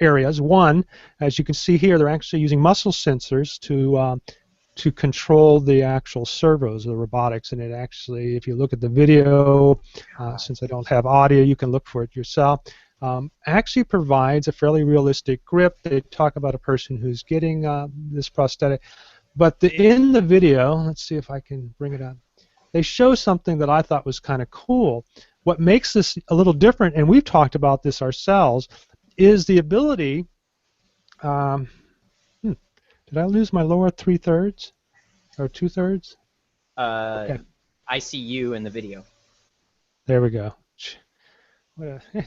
areas. One, as you can see here, they're actually using muscle sensors to control the actual servos, the robotics, and it actually, if you look at the video, since I don't have audio, you can look for it yourself, actually provides a fairly realistic grip. They talk about a person who's getting this prosthetic, but in the video, let's see if I can bring it up, they show something that I thought was kind of cool. What makes this a little different, and we've talked about this ourselves, is the ability, did I lose my lower 3/3 or 2/3? Okay. I see you in the video. There we go.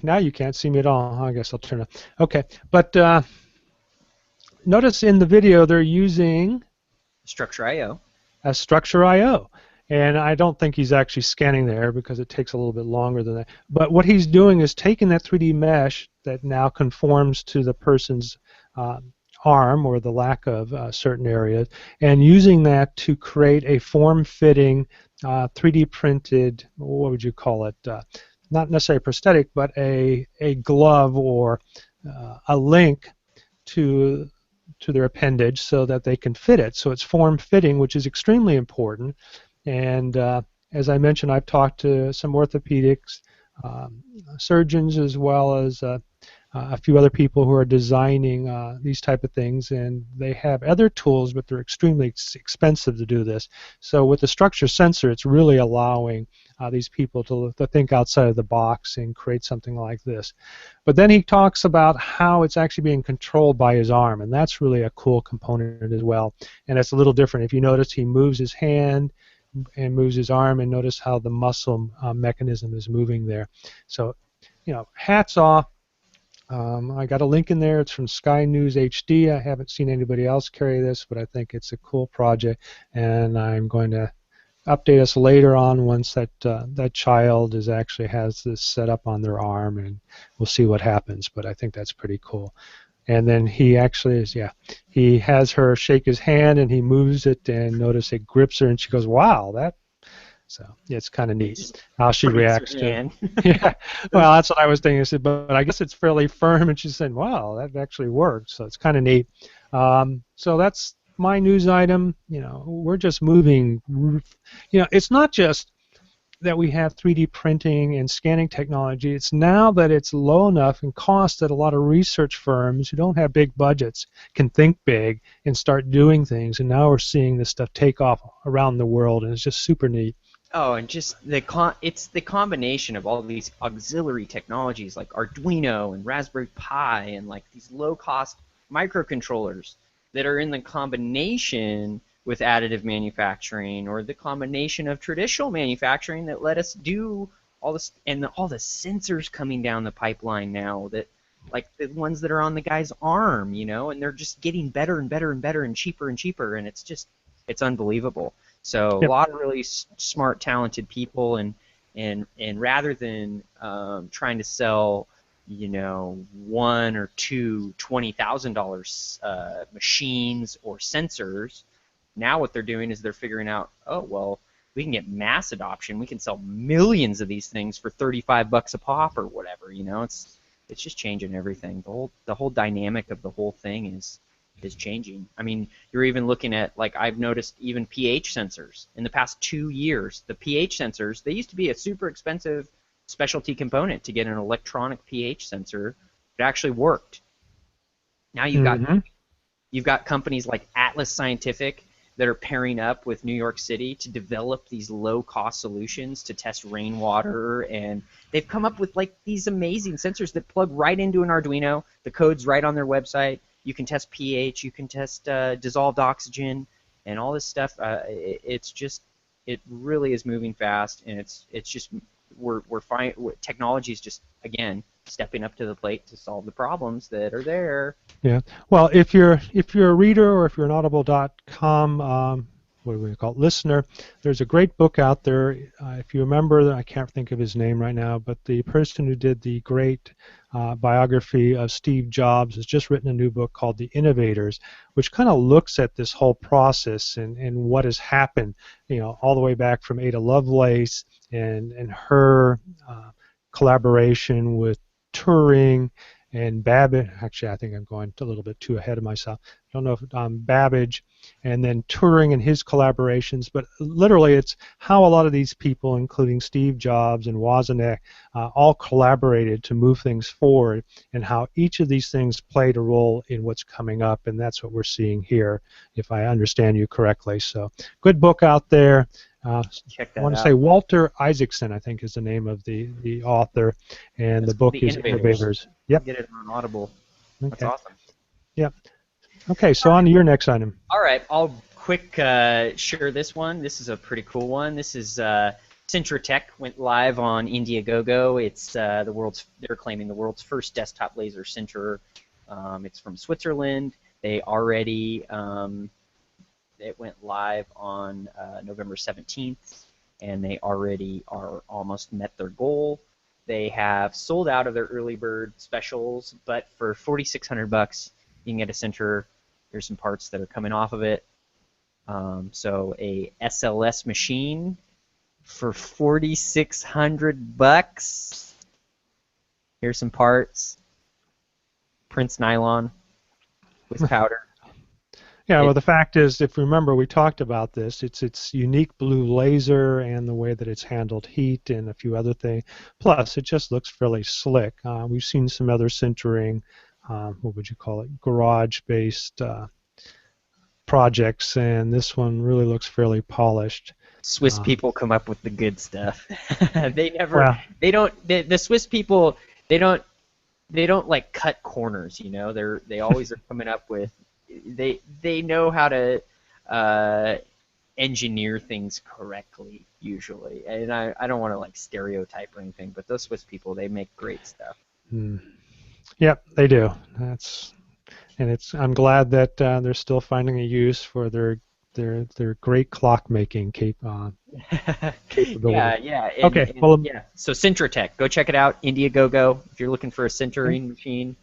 Now you can't see me at all. I guess I'll turn it. Okay, but notice in the video they're using Structure I/O. a Structure I/O. And I don't think he's actually scanning there because it takes a little bit longer than that. But what he's doing is taking that 3D mesh that now conforms to the person's arm or the lack of certain areas and using that to create a form-fitting 3D printed, what would you call it, not necessarily prosthetic, but a glove or a link to their appendage so that they can fit it. So it's form-fitting, which is extremely important. And as I mentioned, I've talked to some orthopedics surgeons as well as a few other people who are designing these type of things, and they have other tools, but they're extremely expensive to do this. So with the structure sensor, it's really allowing these people to think outside of the box and create something like this. But then he talks about how it's actually being controlled by his arm, and that's really a cool component as well. And it's a little different. If you notice, he moves his hand and moves his arm, and notice how the muscle mechanism is moving there. So, you know, hats off. I got a link in there. It's from Sky News HD. I haven't seen anybody else carry this, but I think it's a cool project, and I'm going to update us later on once that child actually has this set up on their arm, and we'll see what happens. But I think that's pretty cool. And then he actually is, he has her shake his hand, and he moves it, and notice it grips her, and she goes, "Wow, that." So yeah, it's kind of neat how she reacts to it. Yeah, well, that's what I was thinking. I said, but I guess it's fairly firm, and she said, "Wow, that actually worked." So it's kind of neat. So that's my news item. You know, we're just moving. You know, it's not just that we have 3D printing and scanning technology. It's now that it's low enough in cost that a lot of research firms who don't have big budgets can think big and start doing things. And now we're seeing this stuff take off around the world, and it's just super neat. Oh, and just it's the combination of all these auxiliary technologies like Arduino and Raspberry Pi and like these low-cost microcontrollers that are in the combination with additive manufacturing or the combination of traditional manufacturing that let us do all this, and all the sensors coming down the pipeline now, that like the ones that are on the guy's arm, you know, and they're just getting better and better and better and cheaper, and it's unbelievable. So Yep. a lot of really smart, talented people, and rather than trying to sell, you know, one or two $20,000 machines or sensors, now what they're doing is they're figuring out, oh well, we can get mass adoption. We can sell millions of these things for $35 a pop or whatever. You know, it's just changing everything. The whole dynamic of the whole thing is changing. I mean, you're even looking at, like, I've noticed even pH sensors in the past 2 years. The pH sensors, they used to be a super expensive specialty component to get an electronic pH sensor that actually worked. Now you've got companies like Atlas Scientific that are pairing up with New York City to develop these low-cost solutions to test rainwater, and they've come up with like these amazing sensors that plug right into an Arduino. The code's right on their website. You can test pH, you can test dissolved oxygen, and all this stuff. It really is moving fast, and it's just we're finding technology is just, again, stepping up to the plate to solve the problems that are there. Yeah. Well, if you're a reader or if you're an audible.com what do we call it, listener, there's a great book out there. If you remember, I can't think of his name right now, but the person who did the great biography of Steve Jobs has just written a new book called The Innovators, which kind of looks at this whole process and what has happened, you know, all the way back from Ada Lovelace and her collaboration with Turing and Babbage. Actually, I think I'm going a little bit too ahead of myself. I don't know if Babbage, and then Turing and his collaborations. But literally, it's how a lot of these people, including Steve Jobs and Wozniak, all collaborated to move things forward, and how each of these things played a role in what's coming up, and that's what we're seeing here, if I understand you correctly. So, good book out there. Check I that want to out. say Walter Isaacson, I think, is the name of the author, and That's the book The is Innovators. Innovators. Yep. Get it on Audible. That's Okay. awesome. Yep. Okay, so on to your next item. All right, I'll quick share this one. This is a pretty cool one. This is Sintratec went live on Indiagogo. It's they're claiming the world's first desktop laser sinterer. It's from Switzerland. They already it went live on November 17th, and they already are almost met their goal. They have sold out of their early bird specials, but for $4,600, you can get a sinterer. There's some parts that are coming off of it. So a SLS machine for $4,600. Here's some parts. Prince nylon with powder. Yeah, well, the fact is, if you remember, we talked about this. It's its unique blue laser and the way that it's handled heat and a few other things. Plus, it just looks fairly slick. We've seen some other sintering, what would you call it, garage-based projects, and this one really looks fairly polished. Swiss people come up with the good stuff. Well, the Swiss people, they don't like cut corners, you know. They always are coming up with, they know how to engineer things correctly usually. And I don't want to like stereotype or anything, but those Swiss people, they make great stuff. Yep, they do. I'm glad that they're still finding a use for their great clock making capability. Yeah. Okay. Yeah. So Sintratec, go check it out. Indiagogo. If you're looking for a sintering machine,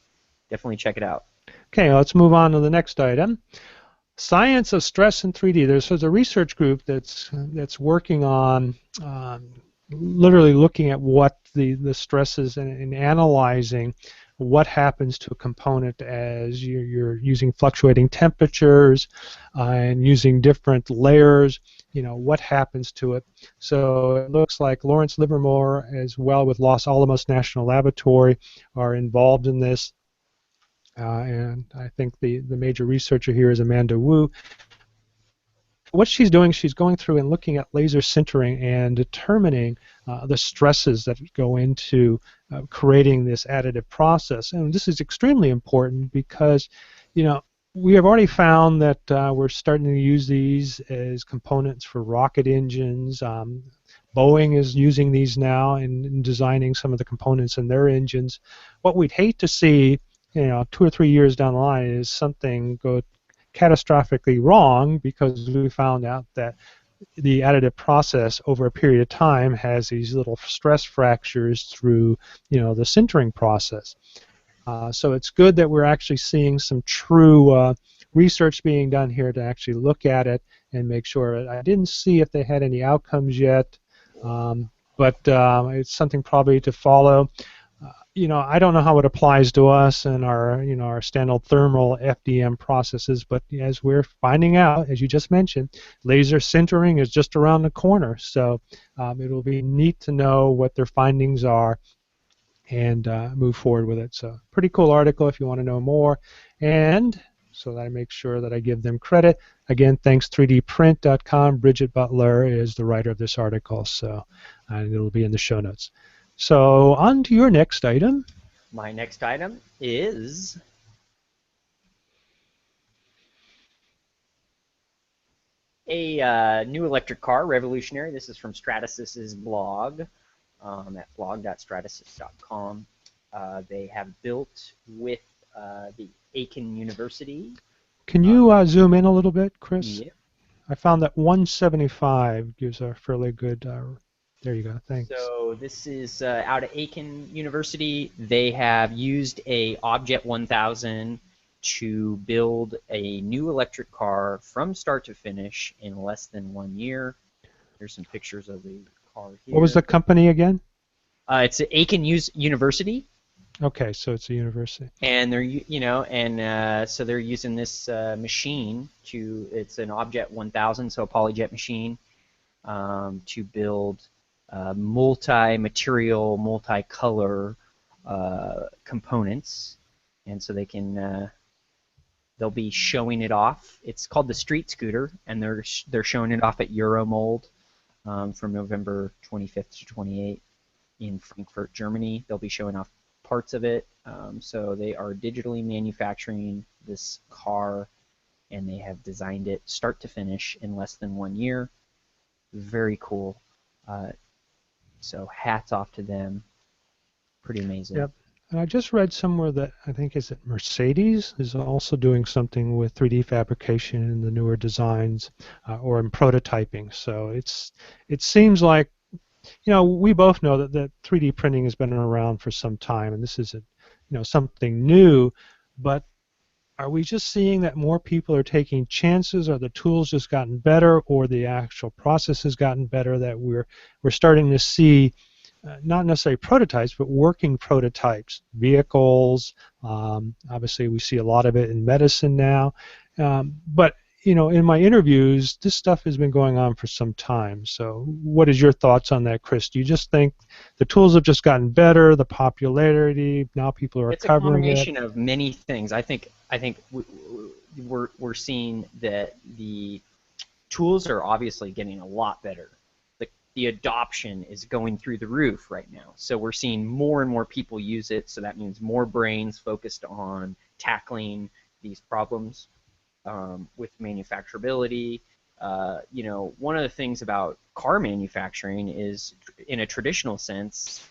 definitely check it out. Okay, let's move on to the next item. Science of stress in 3D. There's a research group that's working on literally looking at what the stresses and analyzing what happens to a component as you're using fluctuating temperatures and using different layers. You know, what happens to it. So it looks like Lawrence Livermore, as well with Los Alamos National Laboratory, are involved in this. And I think the major researcher here is Amanda Wu. What she's doing, she's going through and looking at laser sintering and determining the stresses that go into creating this additive process. And this is extremely important because, you know, we have already found that we're starting to use these as components for rocket engines. Boeing is using these now in designing some of the components in their engines. What we'd hate to see, you know, 2 or 3 years down the line is something go catastrophically wrong because we found out that the additive process over a period of time has these little stress fractures through, you know, the sintering process. So it's good that we're actually seeing some true research being done here to actually look at it and make sure. I didn't see if they had any outcomes yet, but it's something probably to follow. You know, I don't know how it applies to us and our, you know, our standard thermal FDM processes, but as we're finding out, as you just mentioned, laser sintering is just around the corner. So it'll be neat to know what their findings are and move forward with it. So pretty cool article if you want to know more. And so that I make sure that I give them credit. Again, thanks 3dprint.com. Bridget Butler is the writer of this article, so and it'll be in the show notes. So on to your next item. My next item is a new electric car, revolutionary. This is from Stratasys's blog at blog.stratasys.com. They have built with the Aiken University. Can you zoom in a little bit, Chris? Yeah. I found that 175 gives a fairly good. There you go. Thanks. So this is out of Aiken University. They have used a Objet 1000 to build a new electric car from start to finish in less than 1 year. Here's some pictures of the car here. What was the company again? It's Aiken University. Okay, so it's a university. And they're so they're using this machine to, it's an Objet 1000, so a PolyJet machine, to build multi-material, multi-color components, and so they'll be showing it off. It's called the Street Scooter, and they're showing it off at Euromold from November 25th to 28th in Frankfurt, Germany. They'll be showing off parts of it. So they are digitally manufacturing this car, and they have designed it start to finish in less than 1 year. Very cool. So hats off to them. Pretty amazing. Yep. And I just read somewhere that I think is it Mercedes is also doing something with 3D fabrication in the newer designs or in prototyping. So it seems like, we both know that 3D printing has been around for some time, and this isn't something new, but are we just seeing that more people are taking chances? Are the tools just gotten better, or the actual process has gotten better, that we're starting to see not necessarily prototypes, but working prototypes, vehicles? Obviously, we see a lot of it in medicine now. But in my interviews, this stuff has been going on for some time. So what is your thoughts on that, Chris? Do you just think the tools have just gotten better, the popularity, now people are It's a covering it? combination of many things. I think we're seeing that the tools are obviously getting a lot better. The adoption is going through the roof right now. So we're seeing more and more people use it. So that means more brains focused on tackling these problems with manufacturability. One of the things about car manufacturing is, in a traditional sense,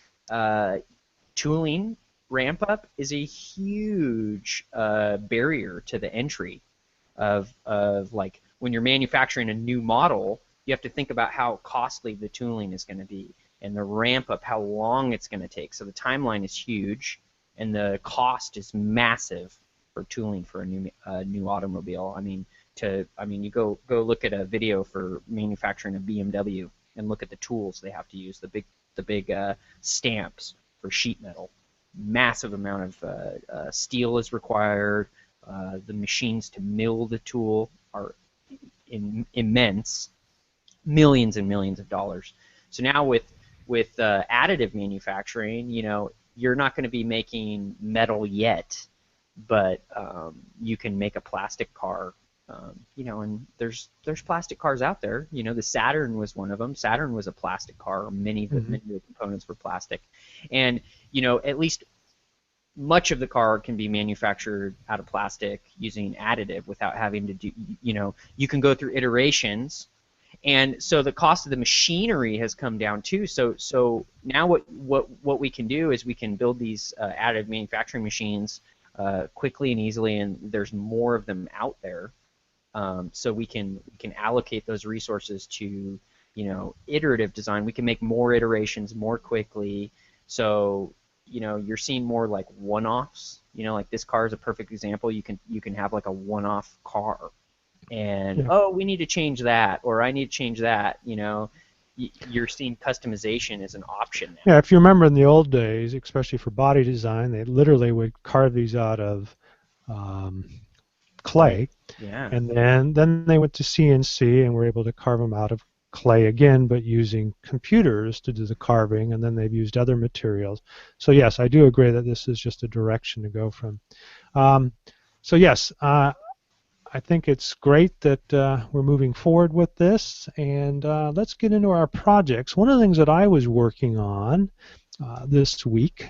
tooling ramp up is a huge barrier to the entry of like when you're manufacturing a new model. You have to think about how costly the tooling is going to be, and the ramp up, how long it's going to take. So the timeline is huge, and the cost is massive for tooling for a new automobile. I mean, you go look at a video for manufacturing a BMW and look at the tools they have to use. The big stamps for sheet metal. Massive amount of steel is required. The machines to mill the tool are immense. Millions and millions of dollars. So now with additive manufacturing, you're not going to be making metal yet, but you can make a plastic car. And there's plastic cars out there. The Saturn was one of them. Saturn was a plastic car. Many of the components were plastic, and at least much of the car can be manufactured out of plastic using additive without having to do. You can go through iterations. And so the cost of the machinery has come down too. So now what we can do is we can build these additive manufacturing machines quickly and easily, and there's more of them out there. So we can allocate those resources to iterative design. We can make more iterations more quickly. So you're seeing more like one-offs. Like this car is a perfect example. You can have like a one-off car. And we need to change that, or I need to change that. You're seeing customization as an option now. Yeah, if you remember in the old days, especially for body design, they literally would carve these out of clay. Yeah. And then they went to CNC and were able to carve them out of clay again, but using computers to do the carving, and then they've used other materials. So yes, I do agree that this is just a direction to go from. So yes, I think it's great that we're moving forward with this, and let's get into our projects. One of the things that I was working on this week,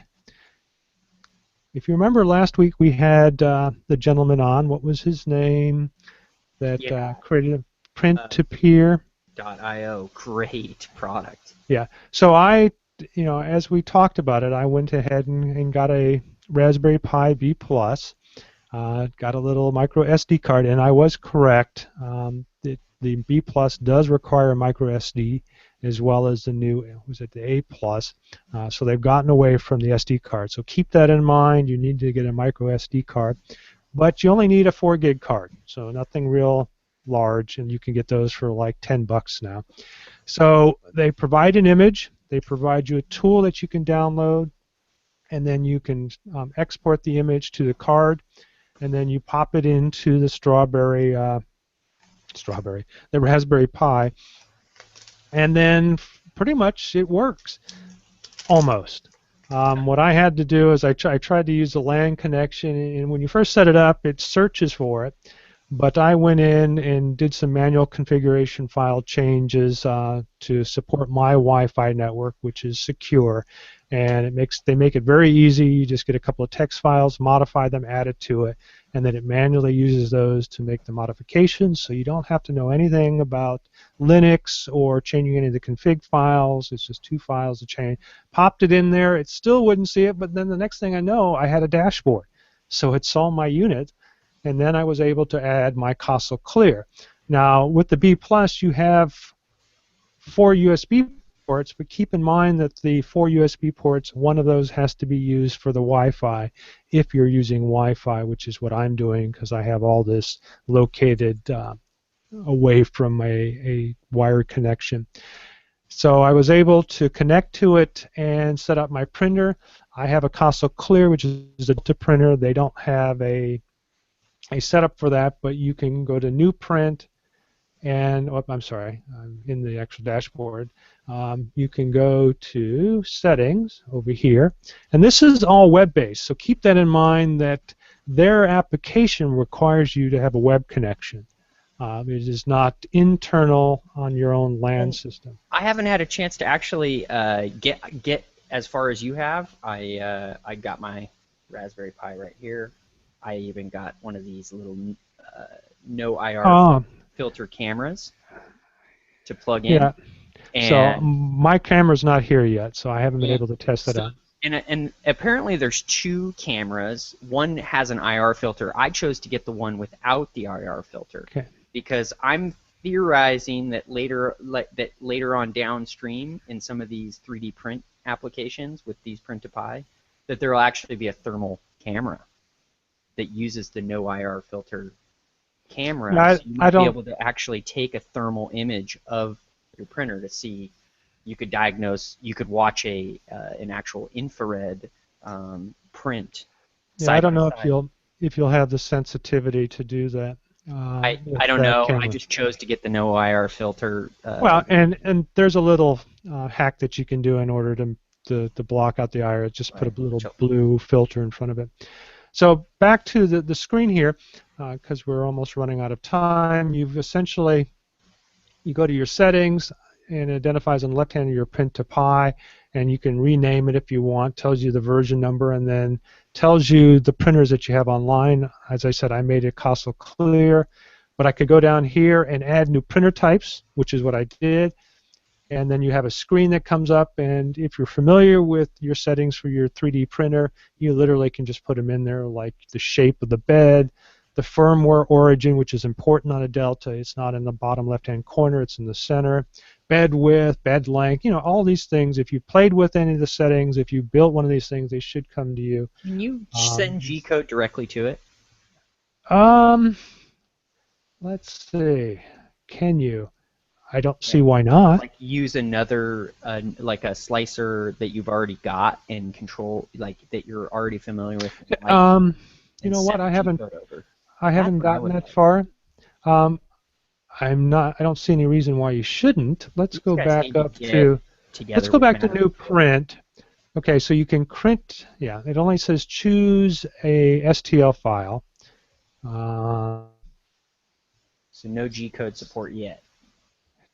if you remember last week we had the gentleman on, what was his name, that created a print-to-peer. .io, great product. Yeah, so as we talked about it, I went ahead and got a Raspberry Pi V+. Got a little micro SD card, and I was correct. The B Plus does require a micro SD, as well as the new, the A Plus. So they've gotten away from the SD card. So keep that in mind. You need to get a micro SD card, but you only need a 4 gig card, so nothing real large, and you can get those for like $10 now. So they provide an image. They provide you a tool that you can download. and then you can export the image to the card, and then you pop it into the the Raspberry Pi, and then pretty much it works, almost. What I had to do is I tried to use the LAN connection, and when you first set it up, it searches for it. But I went in and did some manual configuration file changes to support my Wi-Fi network, which is secure, and they make it very easy. You just get a couple of text files, modify them, add it to it, and then it manually uses those to make the modifications. So you don't have to know anything about Linux or changing any of the config files. It's just 2 files to change. Popped it in there. It still wouldn't see it, but then the next thing I know, I had a dashboard. So it saw my unit. And then I was able to add my Castle Clear. Now, with the B+, you have 4 USB ports, but keep in mind that the 4 USB ports, one of those has to be used for the Wi-Fi if you're using Wi-Fi, which is what I'm doing because I have all this located away from a wired connection. So I was able to connect to it and set up my printer. I have a Castle Clear, which is a printer. They don't have a setup for that, but you can go to New Print, and I'm sorry, I'm in the actual dashboard. You can go to Settings over here, and this is all web-based, so keep that in mind that their application requires you to have a web connection. It is not internal on your own LAN system. I haven't had a chance to actually get as far as you have. I got my Raspberry Pi right here. I even got one of these little no IR filter cameras to plug in. Yeah. And so my camera's not here yet, so I haven't been able to test it out. And apparently there's 2 cameras. One has an IR filter. I chose to get the one without the IR filter because I'm theorizing that later on downstream in some of these 3D print applications with these print-to-Pi, that there will actually be a thermal camera that uses the no IR filter camera. So you might be able to actually take a thermal image of your printer to see. You could diagnose. You could watch an actual infrared print. Yeah, I don't know if you'll have the sensitivity to do that. I don't know. Camera. I just chose to get the no IR filter. Well, and there's a little hack that you can do in order to block out the IR. Just put a little blue filter in front of it. So back to the screen here, because we're almost running out of time. You've essentially, you go to your settings, and it identifies on the left hand your print-to-Pi, and you can rename it if you want. Tells you the version number, and then tells you the printers that you have online. As I said, I made it Castle Clear, but I could go down here and add new printer types, which is what I did. And then you have a screen that comes up, and if you're familiar with your settings for your 3D printer, you literally can just put them in there, like the shape of the bed, the firmware origin, which is important on a Delta. It's not in the bottom left-hand corner, it's in the center. Bed width, bed length, all these things. If you played with any of the settings, if you built one of these things, they should come to you. Can you send G-code directly to it? Let's see. Can you? I don't see why not. Like use another, like a slicer that you've already got and control, like that you're already familiar with. You know what? I haven't gotten that far. I don't see any reason why you shouldn't. Let's go back up to. Let's go back to New Print. Okay, so you can print. Yeah, it only says choose a STL file. So no G-code support yet.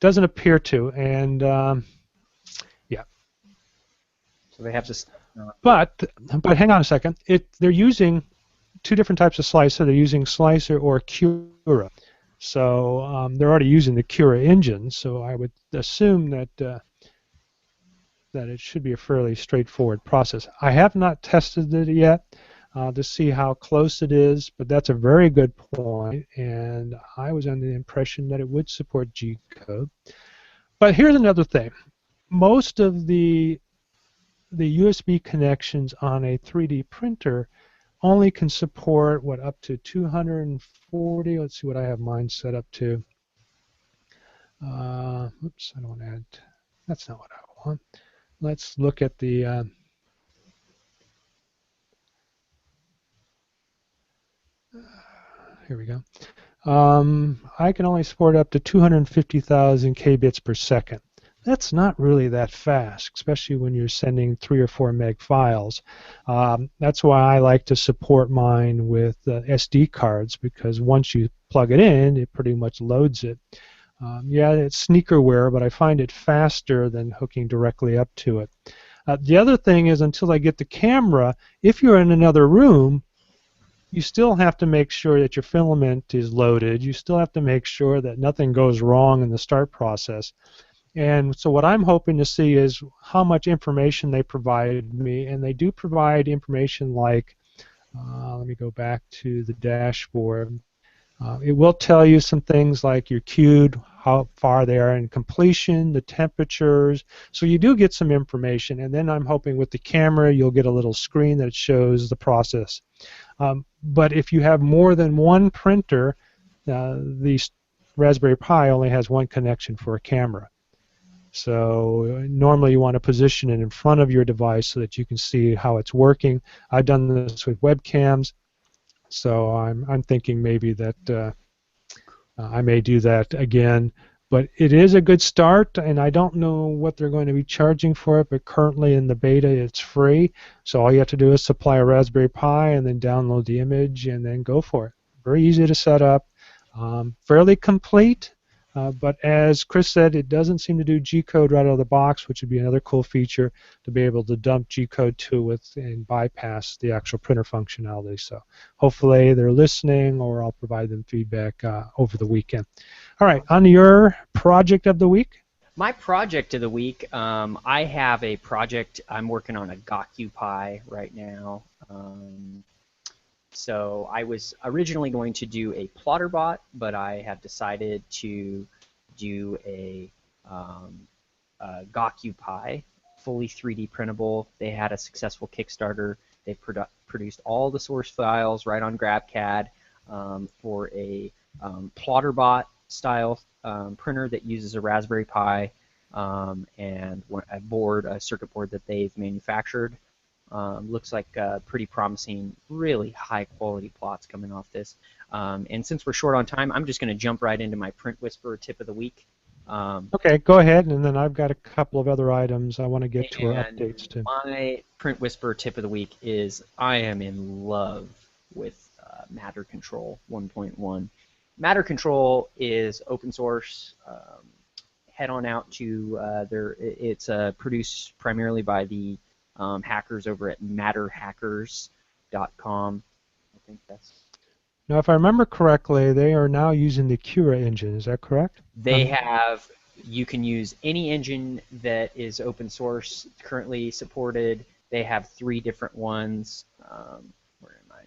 Doesn't appear to, and yeah. So they have to. But hang on a second. They're using 2 different types of slicer. They're using slicer or Cura. So they're already using the Cura engine. So I would assume that it should be a fairly straightforward process. I have not tested it yet to see how close it is, but that's a very good point, and I was under the impression that it would support G-code. But here's another thing. Most of the USB connections on a 3D printer only can support, up to 240. Let's see what I have mine set up to. Oops, I don't want to add. That's not what I want. Let's look at the Here we go. I can only support up to 250,000 kbits per second. That's not really that fast, especially when you're sending 3 or 4 meg files. That's why I like to support mine with SD cards, because once you plug it in, it pretty much loads it. Yeah, it's sneakerware, but I find it faster than hooking directly up to it. The other thing is, until I get the camera, if you're in another room, you still have to make sure that your filament is loaded. You still have to make sure that nothing goes wrong in the start process. And so what I'm hoping to see is how much information they provide me, and they do provide information like, let me go back to the dashboard. It will tell you some things like your queued, how far they are in completion, the temperatures. So you do get some information, and then I'm hoping with the camera you'll get a little screen that shows the process. But if you have more than one printer, the Raspberry Pi only has one connection for a camera. So normally you want to position it in front of your device so that you can see how it's working. I've done this with webcams, so I'm thinking maybe that I may do that again. But it is a good start, and I don't know what they're going to be charging for it, but currently in the beta it's free. So all you have to do is supply a Raspberry Pi and then download the image and then go for it. Very easy to set up, fairly complete. But as Chris said, it doesn't seem to do G-code right out of the box, which would be another cool feature to be able to dump G-code to it and bypass the actual printer functionality. So hopefully they're listening, or I'll provide them feedback over the weekend. All right, on to your project of the week. My project of the week, I have a project. I'm working on a Gokupy right now. So I was originally going to do a plotter bot, but I have decided to do a Gokupy, fully 3D printable. They had a successful Kickstarter. They produced all the source files right on GrabCAD for a plotter bot style printer that uses a Raspberry Pi and a circuit board that they've manufactured. Looks like pretty promising, really high quality plots coming off this. And since we're short on time, I'm just going to jump right into my Print Whisperer tip of the week. Okay, go ahead, and then I've got a couple of other items I want to get to, or updates too. My Print Whisperer tip of the week is I am in love with Matter Control 1.1. Matter Control is open source. Head on out to it's produced primarily by the hackers over at matterhackers.com. I think that's. Now, if I remember correctly, they are now using the Cura engine. Is that correct? They have. You can use any engine that is open source, currently supported. They have 3 different ones. Where am I?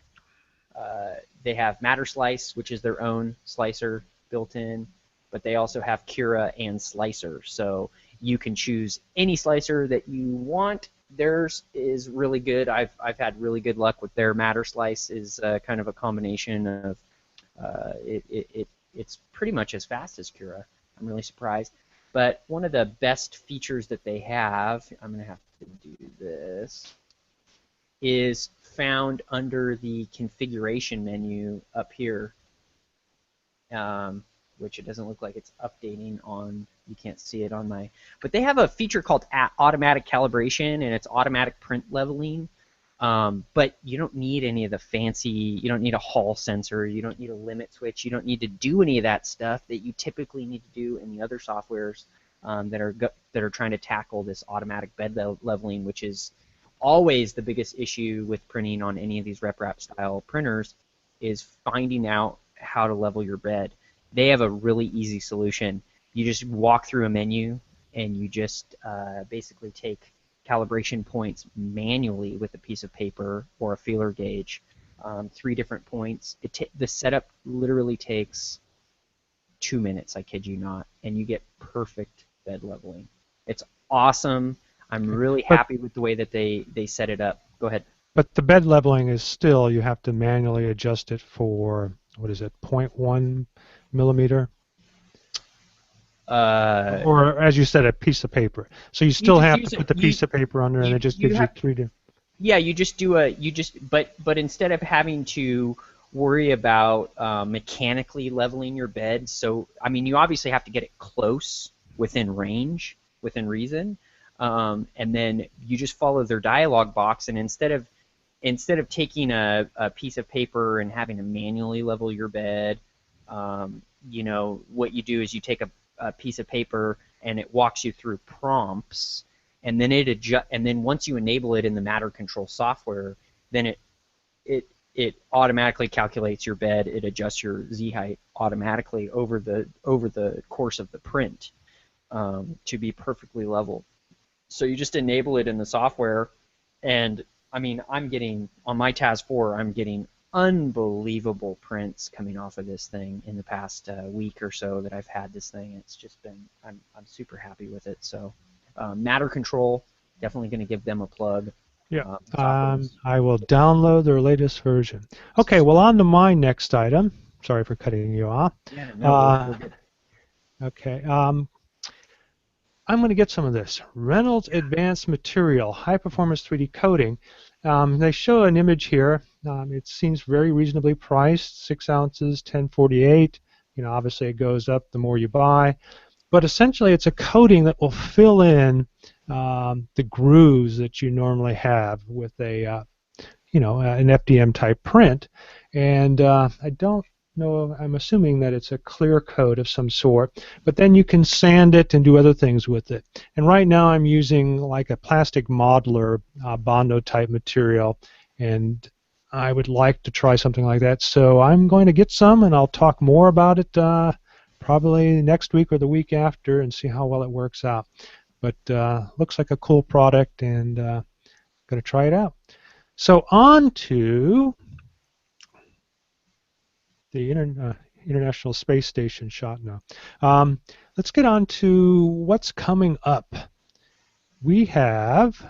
They have MatterSlice, which is their own slicer built in, but they also have Cura and Slicer. So you can choose any slicer that you want. Theirs is really good. I've had really good luck with their MatterSlice. Is kind of a combination of it's pretty much as fast as Cura. I'm really surprised. But one of the best features that they have, I'm going to have to do this, is found under the configuration menu up here, which it doesn't look like it's updating on. You can't see it on my, but they have a feature called automatic calibration, and it's automatic print leveling. But you don't need any of the fancy, you don't need a Hall sensor, you don't need a limit switch, you don't need to do any of that stuff that you typically need to do in the other softwares that are trying to tackle this automatic bed leveling, which is always the biggest issue with printing on any of these RepRap style printers, is finding out how to level your bed. They have a really easy solution. You just walk through a menu and you just basically take calibration points manually with a piece of paper or a feeler gauge, 3 different points. The setup literally takes 2 minutes, I kid you not, and you get perfect bed leveling. It's awesome. I'm really happy with the way that they set it up. Go ahead. But the bed leveling is still, you have to manually adjust it for, what is it, 0.1 millimeter? Or, as you said, a piece of paper. So you still have to put the piece of paper under, and it just gives you 3 different. Yeah, you just do but instead of having to worry about mechanically leveling your bed. So, I mean, you obviously have to get it close, within range, within reason, and then you just follow their dialog box. And instead of taking a piece of paper and having to manually level your bed, you know, what you do is you take a piece of paper and it walks you through prompts, and then and then once you enable it in the Matter Control software, then it automatically calculates your bed. It adjusts your Z height automatically over the course of the print to be perfectly level. So you just enable it in the software, and I mean, I'm getting on my TAS 4, I'm getting unbelievable prints coming off of this thing in the past week or so that I've had this thing. It's just been, I'm super happy with it. So Matter Control, definitely going to give them a plug. Yeah, I will download their latest version. Okay, well, on to my next item. Sorry for cutting you off. Yeah, no, we're good. Okay, I'm going to get some of this. Reynolds Advanced Material, High Performance 3D Coating. They show an image here. It seems very reasonably priced, 6 ounces, 1048. You know, obviously it goes up the more you buy. But essentially it's a coating that will fill in the grooves that you normally have with a, you know, an FDM type print. And I don't know, I'm assuming that it's a clear coat of some sort, but then you can sand it and do other things with it. And right now I'm using like a plastic modeler Bondo type material, and I would like to try something like that. So I'm going to get some, and I'll talk more about it probably next week or the week after and see how well it works out. But looks like a cool product, and going to try it out. So on to the International Space Station shot now. Let's get on to what's coming up. We have,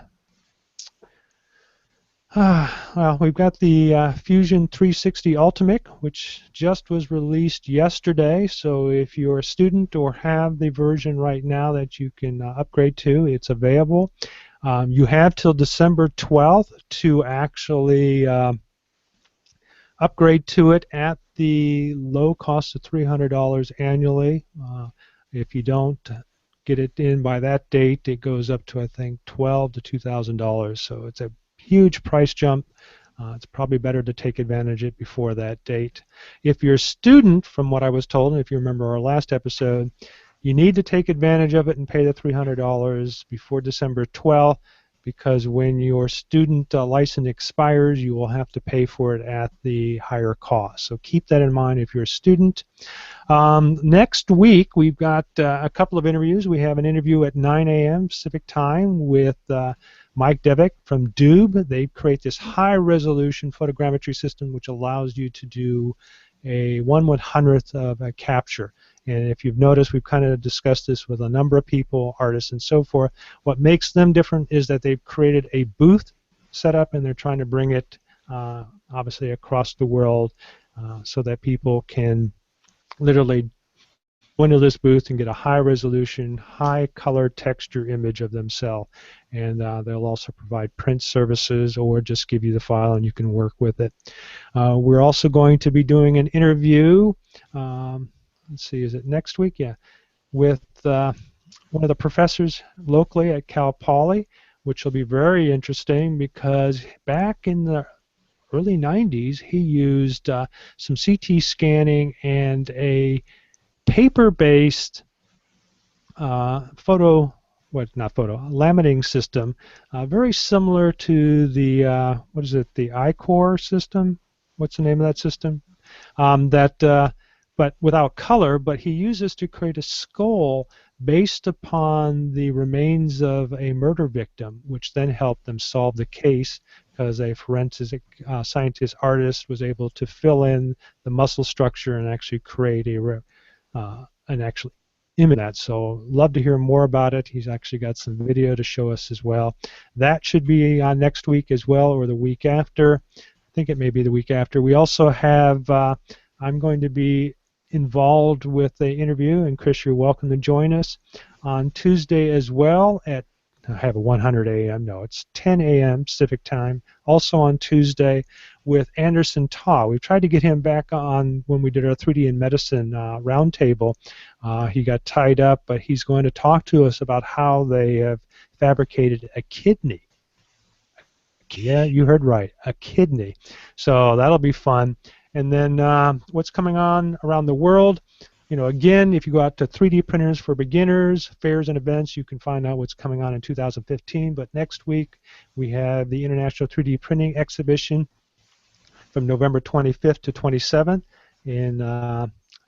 well, we've got the Fusion 360 Ultimate, which just was released yesterday. So if you're a student or have the version right now that you can upgrade to, it's available. You have till December 12th to actually upgrade to it at the low cost of $300 annually. If you don't get it in by that date, it goes up to, I think, $1,200 to $2,000. So it's a huge price jump. It's probably better to take advantage of it before that date. If you're a student, from what I was told, and if you remember our last episode, you need to take advantage of it and pay the $300 before December 12th, because when your student license expires, you will have to pay for it at the higher cost. So keep that in mind if you're a student. Next week, we've got a couple of interviews. We have an interview at 9 a.m. Pacific time with Mike Devick from Doob. They create this high-resolution photogrammetry system which allows you to do a 1/100th of a capture. And if you've noticed, we've kind of discussed this with a number of people, artists and so forth. What makes them different is that they've created a booth setup, and they're trying to bring it obviously across the world so that people can literally go into this booth and get a high resolution, high color texture image of themselves. And they'll also provide print services or just give you the file and you can work with it. We're also going to be doing an interview, let's see, is it next week? Yeah, with one of the professors locally at Cal Poly, which will be very interesting because back in the early 90s he used some CT scanning and a paper-based laminating system, very similar to the what is it, the I-Core system? What's the name of that system? But without color. But he uses to create a skull based upon the remains of a murder victim, which then helped them solve the case because a forensic scientist artist was able to fill in the muscle structure and actually create an actual image of that. So love to hear more about it. He's actually got some video to show us as well. That should be next week as well, or the week after. I think it may be the week after. We also have, I'm going to be involved with the interview, and Chris, you're welcome to join us on Tuesday as well at, I have a 100 a.m. No, it's 10 a.m. Pacific time. Also on Tuesday, with Anderson Taw. We've tried to get him back on when we did our 3D in Medicine roundtable. He got tied up, but he's going to talk to us about how they have fabricated a kidney. Yeah, you heard right, a kidney. So that'll be fun. And then what's coming on around the world? You know, again, if you go out to 3D Printers for Beginners, fairs and events, you can find out what's coming on in 2015. But next week, we have the International 3D Printing Exhibition from November 25th to 27th in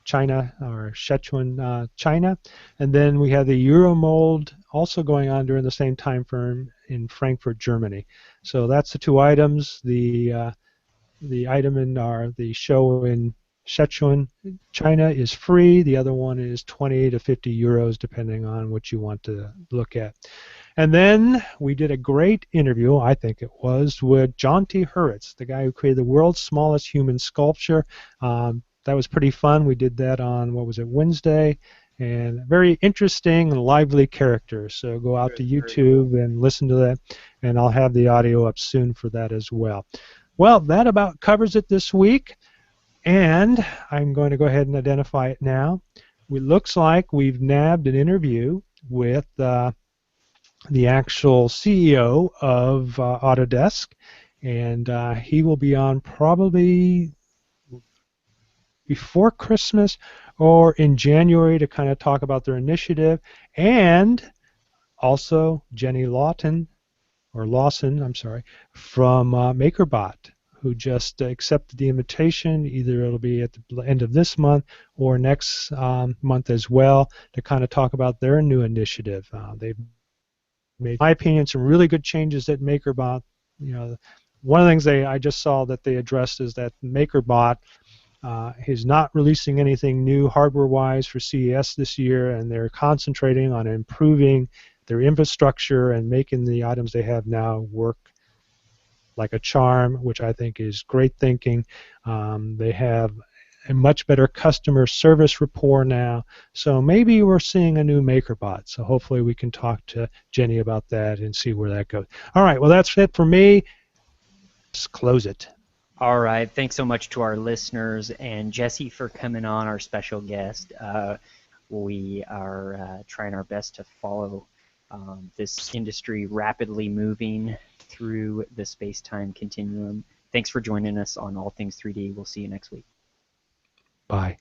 China, or Sichuan, China. And then we have the Euromold also going on during the same time frame in Frankfurt, Germany. So that's the two items. The item in the show in Sichuan, China is free. The other one is 20 to 50 euros, depending on what you want to look at. And then we did a great interview, I think it was, with John T. Hurwitz, the guy who created the world's smallest human sculpture. That was pretty fun. We did that on, what was it, Wednesday, and very interesting and lively character. So go out to YouTube and listen to that, and I'll have the audio up soon for that as well. Well, that about covers it this week, and I'm going to go ahead and identify it now. It looks like we've nabbed an interview with the actual CEO of Autodesk, and he will be on probably before Christmas or in January to kind of talk about their initiative, and also Jenny Lawson, I'm sorry, from MakerBot, who just accepted the invitation. Either it'll be at the end of this month or next month as well, to kind of talk about their new initiative. They've made, in my opinion, some really good changes at MakerBot. You know, one of the things I just saw that they addressed is that MakerBot is not releasing anything new hardware-wise for CES this year, and they're concentrating on improving their infrastructure and making the items they have now work like a charm, which I think is great thinking. They have a much better customer service rapport now, so maybe we're seeing a new MakerBot. So hopefully we can talk to Jenny about that and see where that goes. All right, well, that's it for me. Let's close it. All right, thanks so much to our listeners and Jesse for coming on, our special guest. We are trying our best to follow this industry rapidly moving through the space-time continuum. Thanks for joining us on All Things 3D. We'll see you next week. Bye.